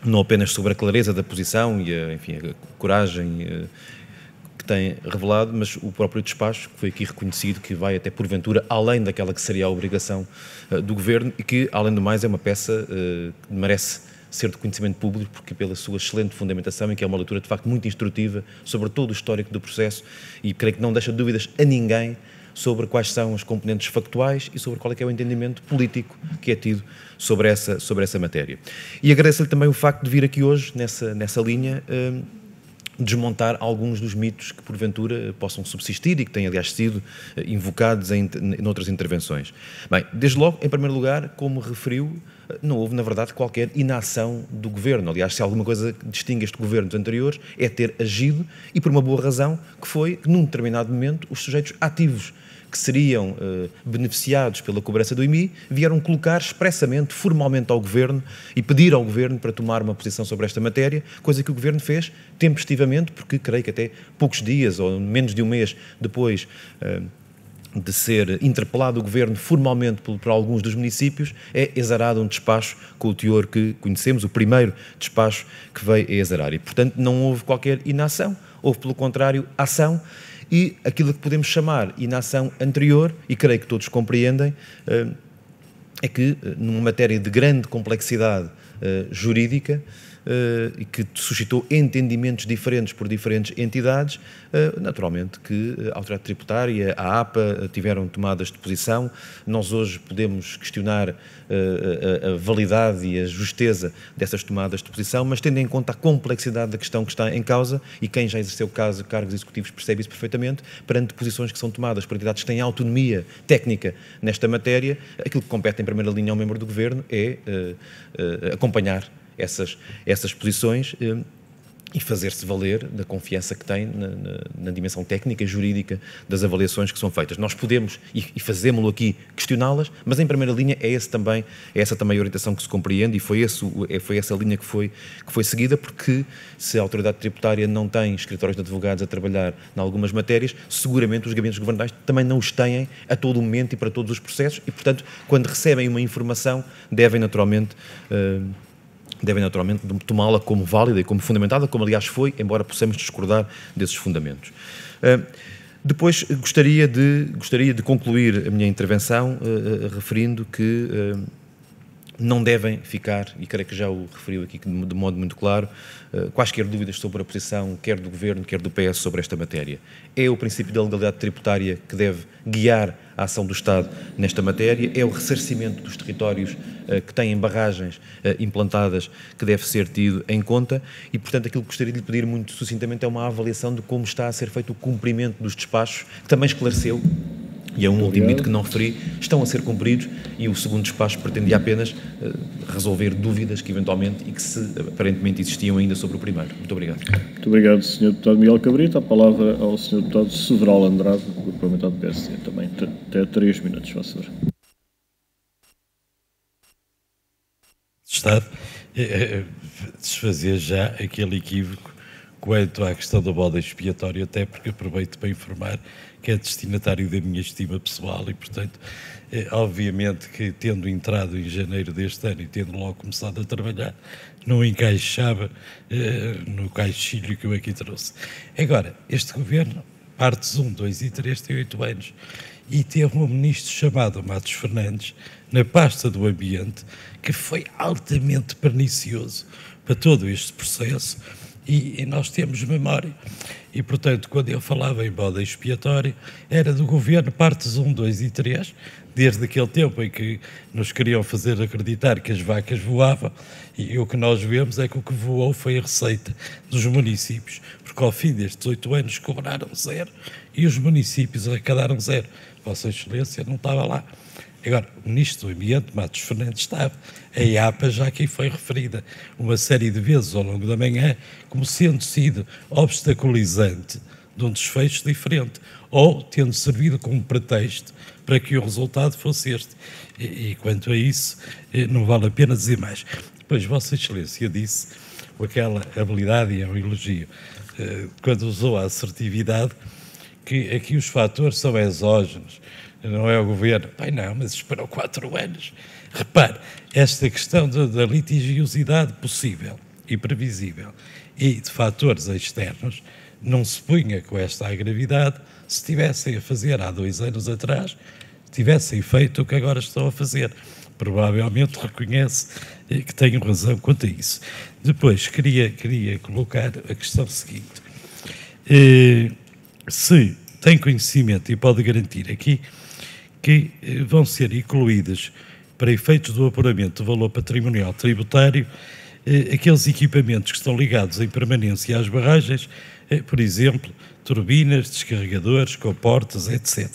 não apenas sobre a clareza da posição e a coragem que tem revelado, mas o próprio despacho, que foi aqui reconhecido, que vai até porventura além daquela que seria a obrigação do Governo e que, além do mais, é uma peça que merece ser de conhecimento público, porque pela sua excelente fundamentação e que é uma leitura de facto muito instrutiva sobre todo o histórico do processo e creio que não deixa dúvidas a ninguém sobre quais são as componentes factuais e sobre qual é que é o entendimento político que é tido sobre essa matéria. E agradeço-lhe também o facto de vir aqui hoje, nessa linha, desmontar alguns dos mitos que porventura possam subsistir e que têm, aliás, sido invocados em outras intervenções. Bem, desde logo, em primeiro lugar, como referiu, não houve, na verdade, qualquer inação do Governo. Aliás, se alguma coisa distingue este Governo dos anteriores, é ter agido, e por uma boa razão, que foi que, num determinado momento, os sujeitos ativos que seriam beneficiados pela cobrança do IMI, vieram colocar expressamente, formalmente ao Governo e pedir ao Governo para tomar uma posição sobre esta matéria, coisa que o Governo fez tempestivamente, porque creio que até poucos dias ou menos de um mês depois de ser interpelado o Governo formalmente por alguns dos municípios, é exarado um despacho com o teor que conhecemos, o primeiro despacho que veio a exarar. E, portanto, não houve qualquer inação, houve, pelo contrário, ação, e aquilo que podemos chamar inação anterior, e creio que todos compreendem, é que numa matéria de grande complexidade jurídica e que suscitou entendimentos diferentes por diferentes entidades, naturalmente que a Autoridade Tributária, a APA, tiveram tomadas de posição. Nós hoje podemos questionar a validade e a justeza dessas tomadas de posição, mas tendo em conta a complexidade da questão que está em causa, e quem já exerceu cargos executivos percebe isso perfeitamente, perante posições que são tomadas por entidades que têm autonomia técnica nesta matéria, aquilo que compete em primeira linha ao membro do Governo é acompanhar essas posições e fazer-se valer da confiança que tem na dimensão técnica e jurídica das avaliações que são feitas. Nós podemos, e fazemos-lo aqui, questioná-las, mas em primeira linha é essa também a orientação que se compreende, e foi essa linha que foi seguida, porque se a Autoridade Tributária não tem escritórios de advogados a trabalhar em algumas matérias, seguramente os gabinetes governamentais também não os têm a todo momento e para todos os processos, e portanto, quando recebem uma informação, devem naturalmente tomá-la como válida e como fundamentada, como aliás foi, embora possamos discordar desses fundamentos. Depois gostaria de concluir a minha intervenção referindo que não devem ficar, e creio que já o referiu aqui de modo muito claro, quaisquer dúvidas sobre a posição quer do Governo, quer do PS sobre esta matéria. É o princípio da legalidade tributária que deve guiar a ação do Estado nesta matéria, é o ressarcimento dos territórios que têm barragens implantadas que deve ser tido em conta e, portanto, aquilo que gostaria de lhe pedir muito sucintamente é uma avaliação de como está a ser feito o cumprimento dos despachos, que também esclareceu, e é um último mito que não referi, estão a ser cumpridos, e o segundo despacho pretendia apenas resolver dúvidas que eventualmente e que aparentemente existiam ainda sobre o primeiro. Muito obrigado. Muito obrigado, Sr. Deputado Miguel Cabrita. A palavra ao Sr. Deputado Several Andrade, do Parlamentar do PSD, também até 3 minutos, por favor. Estado, desfazer já aquele equívoco quanto à questão da moda expiatória, até porque aproveito para informar que é destinatário da minha estima pessoal e, portanto, obviamente que tendo entrado em janeiro deste ano e tendo logo começado a trabalhar, não encaixava no caixilho que eu aqui trouxe. Agora, este governo, partes 1, 2 e 3, tem 8 anos e teve um ministro chamado Matos Fernandes na pasta do Ambiente que foi altamente pernicioso para todo este processo e nós temos memória. E, portanto, quando eu falava em bode expiatório, era do governo partes 1, 2 e 3, desde aquele tempo em que nos queriam fazer acreditar que as vacas voavam, e o que nós vemos é que o que voou foi a receita dos municípios, porque ao fim destes 8 anos cobraram 0 e os municípios arrecadaram 0. Vossa Excelência não estava lá. Agora, o Ministro do Ambiente, Matos Fernandes, estava. A IAPA já aqui foi referida uma série de vezes ao longo da manhã como sendo sido obstaculizante de um desfecho diferente, ou tendo servido como pretexto para que o resultado fosse este. E quanto a isso, não vale a pena dizer mais. Depois, Vossa Excelência disse, com aquela habilidade e é um elogio, quando usou a assertividade, que aqui os fatores são exógenos, não é o governo. Pai, não, mas esperou 4 anos. Repare, esta questão da litigiosidade possível e previsível e de fatores externos não se punha com esta gravidade se tivessem a fazer há 2 anos atrás, tivessem feito o que agora estão a fazer. Provavelmente reconhece que tenho razão quanto a isso. Depois, queria colocar a questão seguinte. Se tem conhecimento e pode garantir aqui que vão ser incluídas, para efeitos do apuramento do valor patrimonial tributário, aqueles equipamentos que estão ligados em permanência às barragens, por exemplo, turbinas, descarregadores, comportas, etc.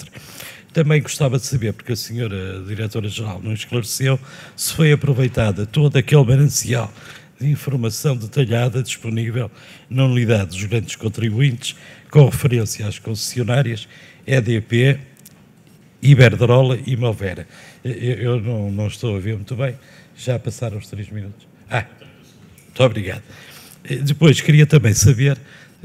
Também gostava de saber, porque a senhora Diretora-Geral não esclareceu, se foi aproveitada todo aquele manancial de informação detalhada disponível na unidade dos grandes contribuintes, com referência às concessionárias EDP, Iberdrola e Movera. Eu não estou a ver muito bem. Já passaram os 3 minutos. Muito obrigado. Depois queria também saber,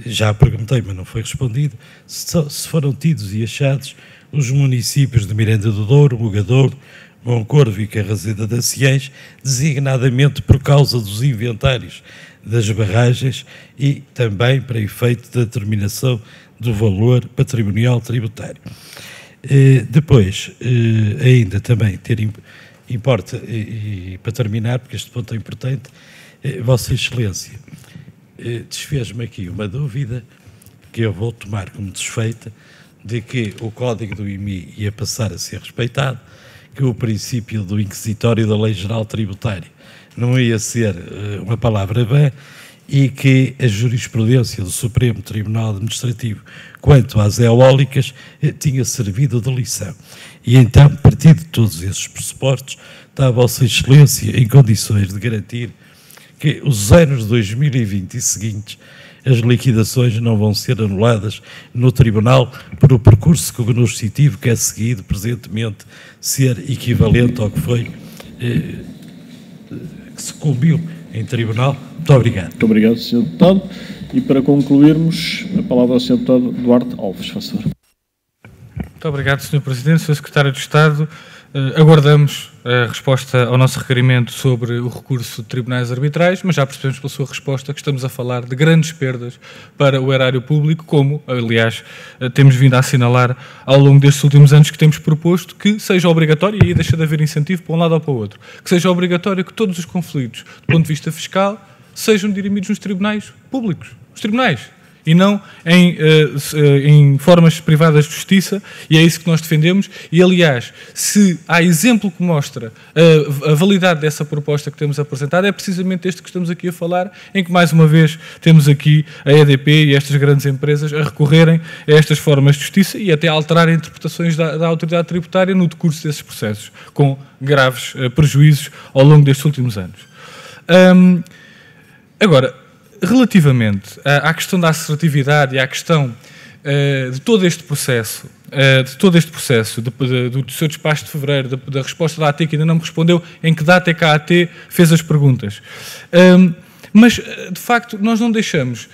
já perguntei, mas não foi respondido, se foram tidos e achados os municípios de Miranda do Douro, Mugadouro, Moncorvo e Carrazeda da Ciães, designadamente por causa dos inventários das barragens e também para efeito da determinação do valor patrimonial tributário. Depois, ainda também importa, e para terminar, porque este ponto é importante, Vossa Excelência desfez-me aqui uma dúvida que eu vou tomar como desfeita, de que o Código do IMI ia passar a ser respeitado, que o princípio do inquisitório da Lei Geral Tributária não ia ser uma palavra vã e que a jurisprudência do Supremo Tribunal Administrativo quanto às eólicas tinha servido de lição. E então, a partir de todos esses pressupostos, está a Vossa Excelência em condições de garantir que os anos 2020 e seguintes as liquidações não vão ser anuladas no Tribunal por o percurso cognoscitivo que é seguido presentemente ser equivalente ao que foi que se cumpriu em Tribunal. Muito obrigado. Muito obrigado, Sr. Deputado. E para concluirmos, a palavra ao Sr. Deputado Duarte Alves, faz favor. Muito obrigado, Sr. Presidente, Sr. Secretário de Estado. Aguardamos a resposta ao nosso requerimento sobre o recurso de tribunais arbitrais, mas já percebemos pela sua resposta que estamos a falar de grandes perdas para o erário público, como, aliás, temos vindo a assinalar ao longo destes últimos anos, que temos proposto que seja obrigatório, e aí deixa de haver incentivo para um lado ou para o outro, que seja obrigatório que todos os conflitos, do ponto de vista fiscal, sejam dirimidos nos tribunais públicos, os tribunais, e não em formas privadas de justiça, e é isso que nós defendemos. E, aliás, se há exemplo que mostra a validade dessa proposta que temos apresentado, é precisamente este que estamos aqui a falar, em que, mais uma vez, temos aqui a EDP e estas grandes empresas a recorrerem a estas formas de justiça e até a alterarem interpretações da autoridade tributária no decurso desses processos, com graves prejuízos ao longo destes últimos anos. Agora, relativamente à questão da assertividade e à questão de todo este processo, do seu despacho de fevereiro, da resposta da AT, que ainda não me respondeu em que data é que a AT fez as perguntas. Mas, de facto, nós não deixamos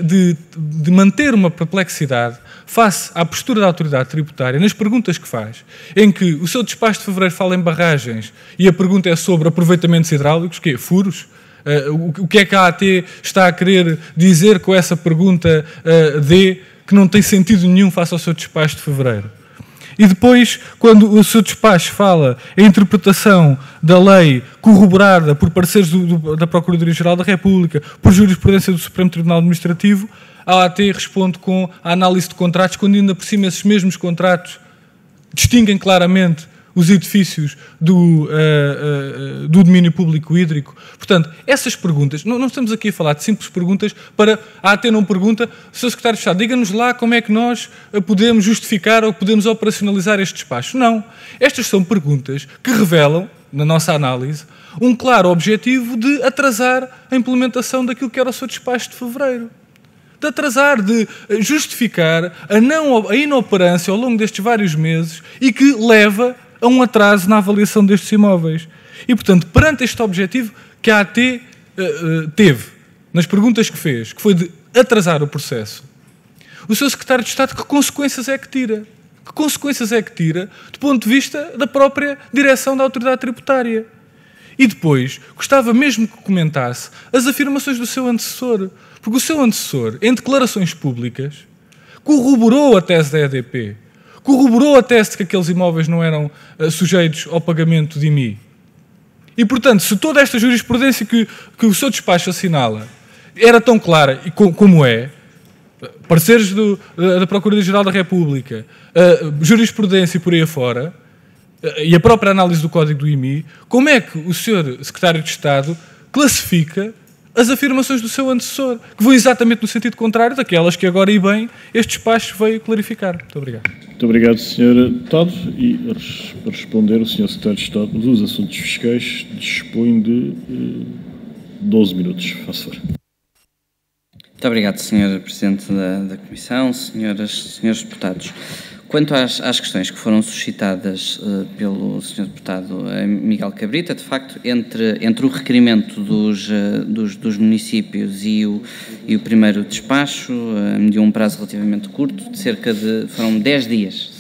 de manter uma perplexidade face à postura da autoridade tributária nas perguntas que faz, em que o seu despacho de fevereiro fala em barragens e a pergunta é sobre aproveitamentos hidráulicos, que é furos. O que é que a AT está a querer dizer com essa pergunta que não tem sentido nenhum face ao seu despacho de fevereiro? E depois, quando o seu despacho fala em interpretação da lei corroborada por pareceres da Procuradoria-Geral da República, por jurisprudência do Supremo Tribunal Administrativo, a AT responde com a análise de contratos, quando ainda por cima esses mesmos contratos distinguem claramente os edifícios do domínio público hídrico. Portanto, essas perguntas, não estamos aqui a falar de simples perguntas para a AT não pergunta, Sr. Secretário de Estado, diga-nos lá como é que nós podemos justificar ou podemos operacionalizar este despacho. Não. Estas são perguntas que revelam, na nossa análise, um claro objetivo de atrasar a implementação daquilo que era o seu despacho de fevereiro. De atrasar, de justificar a inoperância ao longo destes vários meses e que leva a um atraso na avaliação destes imóveis. E, portanto, perante este objetivo que a AT teve, nas perguntas que fez, que foi de atrasar o processo, o Sr. Secretário de Estado, que consequências é que tira? Que consequências é que tira do ponto de vista da própria direção da autoridade tributária? E depois, gostava mesmo que comentasse as afirmações do seu antecessor, porque o seu antecessor, em declarações públicas, corroborou a tese da EDP, corroborou a tese de que aqueles imóveis não eram sujeitos ao pagamento de IMI. E, portanto, se toda esta jurisprudência que o seu despacho assinala era tão clara como é, pareceres da Procuradoria-Geral da República, jurisprudência e por aí afora, e a própria análise do Código do IMI, como é que o Sr. Secretário de Estado classifica as afirmações do seu antecessor, que vão exatamente no sentido contrário daquelas que agora e bem este despacho veio clarificar? Muito obrigado. Muito obrigado, Sr. Deputado. E para responder, o Sr. Secretário de Estado dos Assuntos Fiscais dispõe de 12 minutos. Faça favor. Muito obrigado, Sr. Presidente da Comissão, senhores deputados. Quanto às questões que foram suscitadas pelo Sr. Deputado Miguel Cabrita, de facto, entre o requerimento dos municípios e o primeiro despacho, mediu um prazo relativamente curto, de cerca de, foram 10 dias,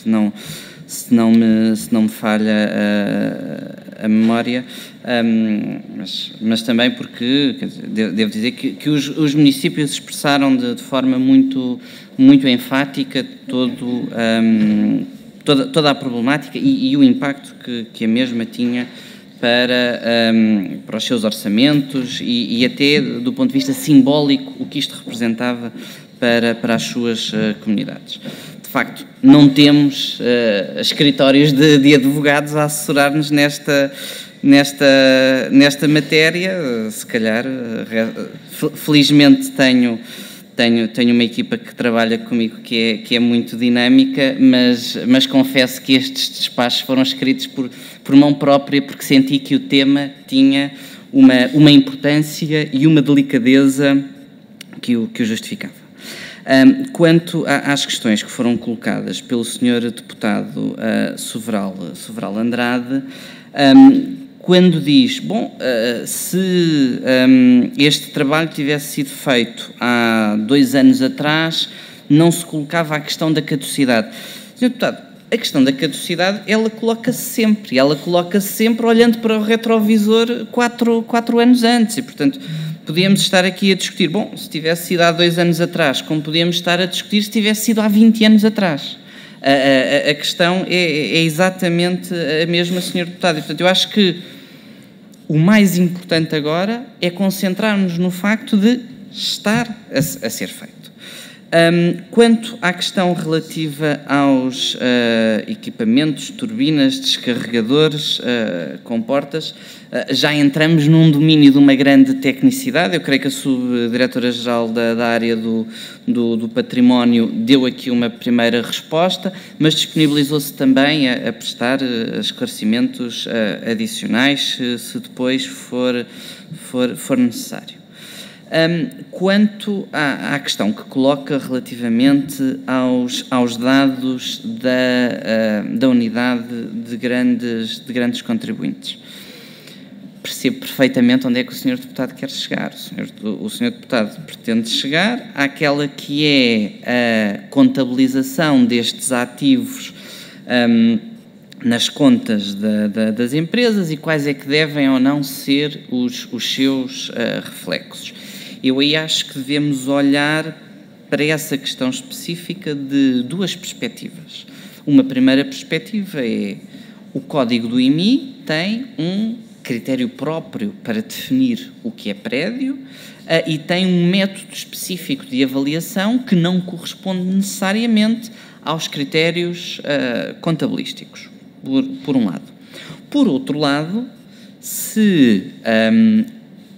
se não me falha a memória, mas também porque, quer dizer, devo dizer que os municípios expressaram de forma muito enfática toda a problemática e o impacto que a mesma tinha para os seus orçamentos e até do ponto de vista simbólico o que isto representava para as suas comunidades. De facto, não temos escritórios de advogados a assessorar-nos nesta matéria. Se calhar, felizmente tenho uma equipa que trabalha comigo que é muito dinâmica, mas confesso que estes despachos foram escritos por mão própria, porque senti que o tema tinha uma importância e uma delicadeza que o justificava. Quanto às questões que foram colocadas pelo Sr. Deputado Soveral Andrade, quando diz, se este trabalho tivesse sido feito há 2 anos atrás, não se colocava a questão da caducidade. Sr. Deputado, a questão da caducidade, ela coloca-se sempre olhando para o retrovisor 4 anos antes, e, portanto, podíamos estar aqui a discutir, se tivesse sido há 2 anos atrás, como podíamos estar a discutir se tivesse sido há 20 anos atrás. A questão é exatamente a mesma, Sr. Deputado, e, portanto, eu acho que o mais importante agora é concentrarmos no facto de estar a ser feito. Quanto à questão relativa aos equipamentos, turbinas, descarregadores, comportas, já entramos num domínio de uma grande tecnicidade. Eu creio que a Subdiretora-Geral da área do património deu aqui uma primeira resposta, mas disponibilizou-se também a prestar esclarecimentos adicionais, se depois for necessário. Quanto à questão que coloca relativamente aos dados da unidade de grandes contribuintes, percebo perfeitamente onde é que o Sr. Deputado quer chegar. O Sr. Deputado pretende chegar àquela que é a contabilização destes ativos nas contas das empresas e quais é que devem ou não ser os seus reflexos. Eu aí acho que devemos olhar para essa questão específica de 2 perspectivas. Uma primeira perspectiva é o Código do IMI tem critério próprio para definir o que é prédio e tem um método específico de avaliação que não corresponde necessariamente aos critérios contabilísticos, por um lado. Por outro lado, se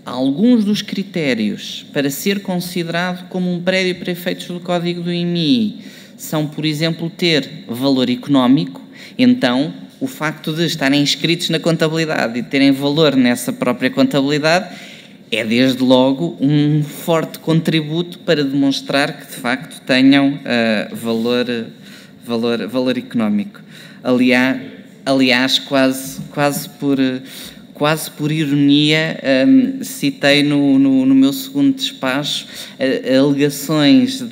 alguns dos critérios para ser considerado como um prédio para efeitos do Código do IMI são, por exemplo, ter valor económico, então o facto de estarem inscritos na contabilidade e terem valor nessa própria contabilidade é, desde logo, um forte contributo para demonstrar que, de facto, tenham valor económico. Aliás, quase por ironia, citei no meu segundo despacho alegações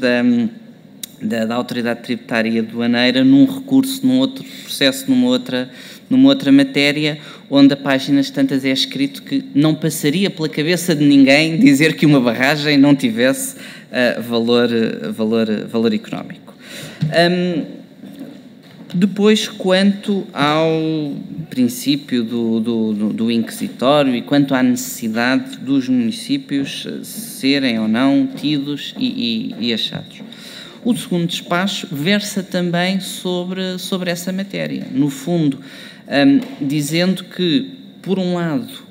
da Autoridade Tributária e Aduaneira num recurso, num outro processo, numa outra matéria, onde a páginas tantas é escrito que não passaria pela cabeça de ninguém dizer que uma barragem não tivesse valor económico. Depois, quanto ao princípio do inquisitório e quanto à necessidade dos municípios serem ou não tidos e achados. O segundo despacho versa também sobre essa matéria, no fundo, dizendo que, por um lado,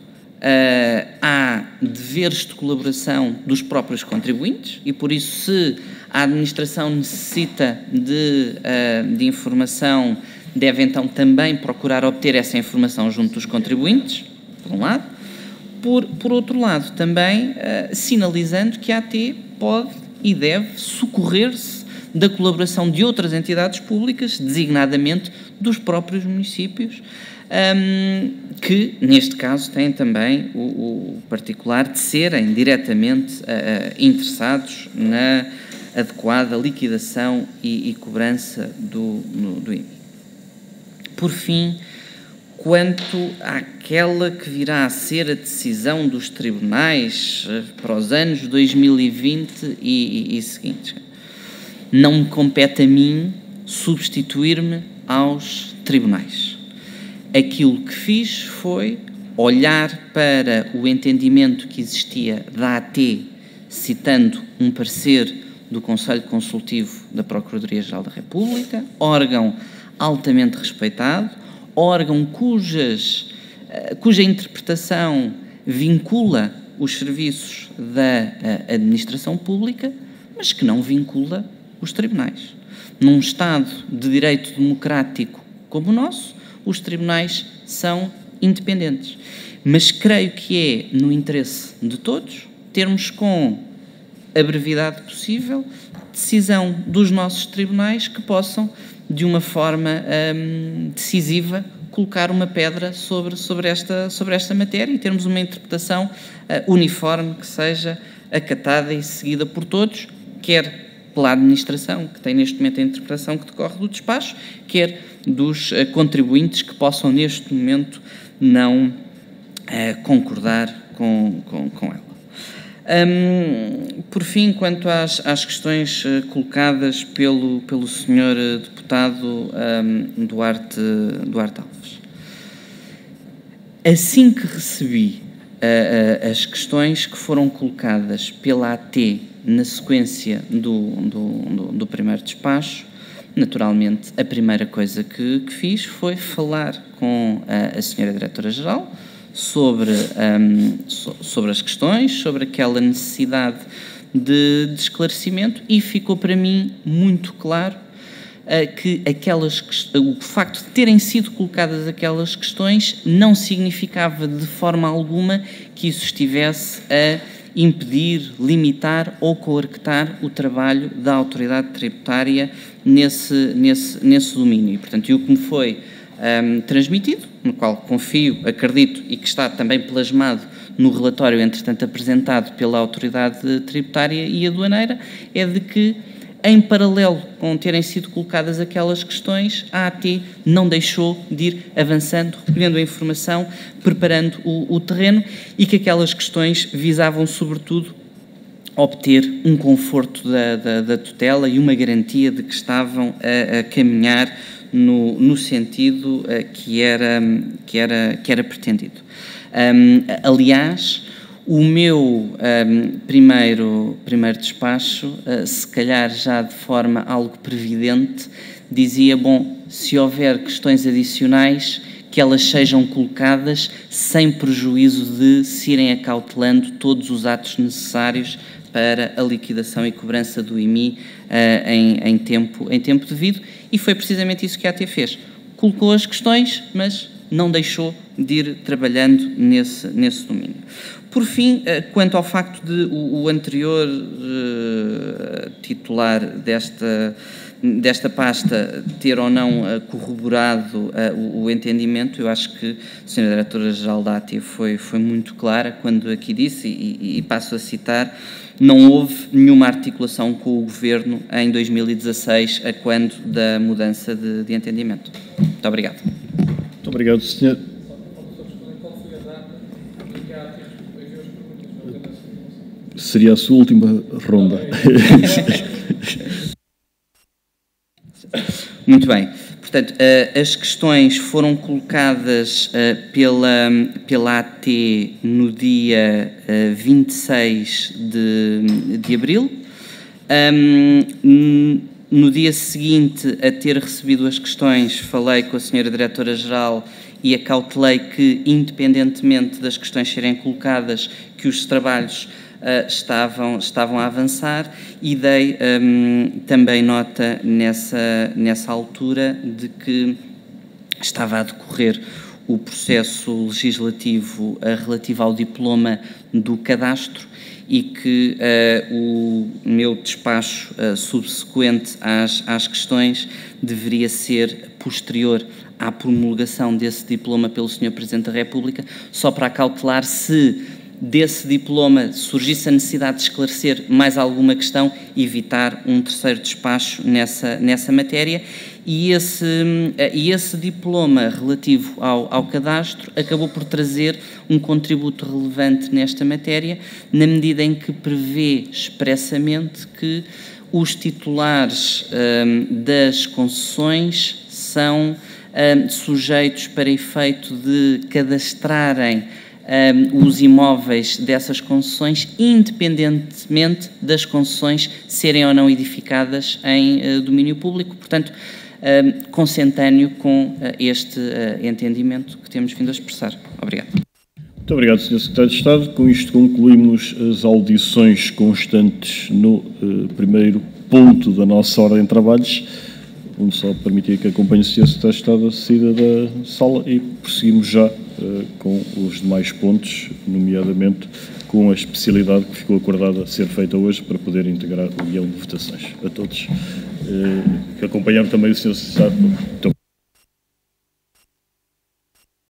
há deveres de colaboração dos próprios contribuintes e, por isso, se a administração necessita de informação, deve então também procurar obter essa informação junto dos contribuintes, por um lado. Por outro lado, também sinalizando que a AT pode e deve socorrer-se da colaboração de outras entidades públicas, designadamente dos próprios municípios, que, neste caso, têm também o particular de serem diretamente interessados na adequada liquidação e cobrança do IMI. Por fim, quanto àquela que virá a ser a decisão dos tribunais para os anos 2020 e seguintes, não me compete a mim substituir-me aos tribunais. Aquilo que fiz foi olhar para o entendimento que existia da AT, citando um parecer do Conselho Consultivo da Procuradoria-Geral da República, órgão altamente respeitado, órgão cuja interpretação vincula os serviços da administração pública, mas que não vincula os tribunais. Num Estado de direito democrático como o nosso, os tribunais são independentes. Mas creio que é no interesse de todos termos, com a brevidade possível, decisão dos nossos tribunais que possam, de uma forma decisiva, colocar uma pedra sobre esta matéria e termos uma interpretação uniforme que seja acatada e seguida por todos, quer pela administração, que tem neste momento a interpretação que decorre do despacho, quer dos contribuintes que possam neste momento não concordar com ela. Por fim, quanto às questões colocadas pelo Sr. Deputado Duarte Alves. Assim que recebi as questões que foram colocadas pela AT na sequência do primeiro despacho, naturalmente, a primeira coisa que fiz foi falar com a Sra. Diretora-Geral sobre as questões, sobre aquela necessidade de esclarecimento, e ficou para mim muito claro que o facto de terem sido colocadas aquelas questões não significava de forma alguma que isso estivesse a impedir, limitar ou coartar o trabalho da autoridade tributária nesse domínio. E, portanto, o que me foi transmitido, no qual confio, acredito e que está também plasmado no relatório, entretanto, apresentado pela autoridade tributária e aduaneira, é de que, em paralelo com terem sido colocadas aquelas questões, a AT não deixou de ir avançando, recolhendo a informação, preparando o terreno, e que aquelas questões visavam, sobretudo, obter um conforto da tutela e uma garantia de que estavam a caminhar no sentido que era pretendido. Aliás, o meu primeiro despacho, se calhar já de forma algo previdente, dizia, bom, se houver questões adicionais, que elas sejam colocadas sem prejuízo de se irem acautelando todos os atos necessários para a liquidação e cobrança do IMI em tempo devido, e foi precisamente isso que a AT fez. Colocou as questões, mas não deixou de ir trabalhando nesse domínio. Por fim, quanto ao facto de o anterior titular desta pasta ter ou não corroborado o entendimento, eu acho que a Sra. Diretora-Geral da AT foi muito clara quando aqui disse, e passo a citar, não houve nenhuma articulação com o Governo em 2016, a quando da mudança de entendimento. Muito obrigado. Muito obrigado, Sr. Seria a sua última ronda. Muito bem. Portanto, as questões foram colocadas pela AT no dia 26 de abril. No dia seguinte a ter recebido as questões, falei com a Sra. Diretora-Geral e acautelei que, independentemente das questões serem colocadas, que os trabalhos estavam a avançar, e dei também nota nessa altura de que estava a decorrer o processo legislativo relativo ao diploma do cadastro e que o meu despacho subsequente às questões deveria ser posterior à promulgação desse diploma pelo Sr. Presidente da República, só para acautelar se desse diploma surgisse a necessidade de esclarecer mais alguma questão, evitar um terceiro despacho nessa matéria, e esse diploma relativo ao cadastro acabou por trazer um contributo relevante nesta matéria, na medida em que prevê expressamente que os titulares das concessões são sujeitos para efeito de cadastrarem os imóveis dessas concessões, independentemente das concessões serem ou não edificadas em domínio público. Portanto, consentâneo com este entendimento que temos vindo a expressar. Obrigado. Muito obrigado, Sr. Secretário de Estado. Com isto concluímos as audições constantes no primeiro ponto da nossa ordem de trabalhos. Vamos só permitir que acompanhe o Sr. Secretário de Estado a saída da sala e prosseguimos já com os demais pontos, nomeadamente com a especialidade que ficou acordada a ser feita hoje para poder integrar o guião de votações. A todos que acompanharam também o Sr. Secretário. Muito obrigado.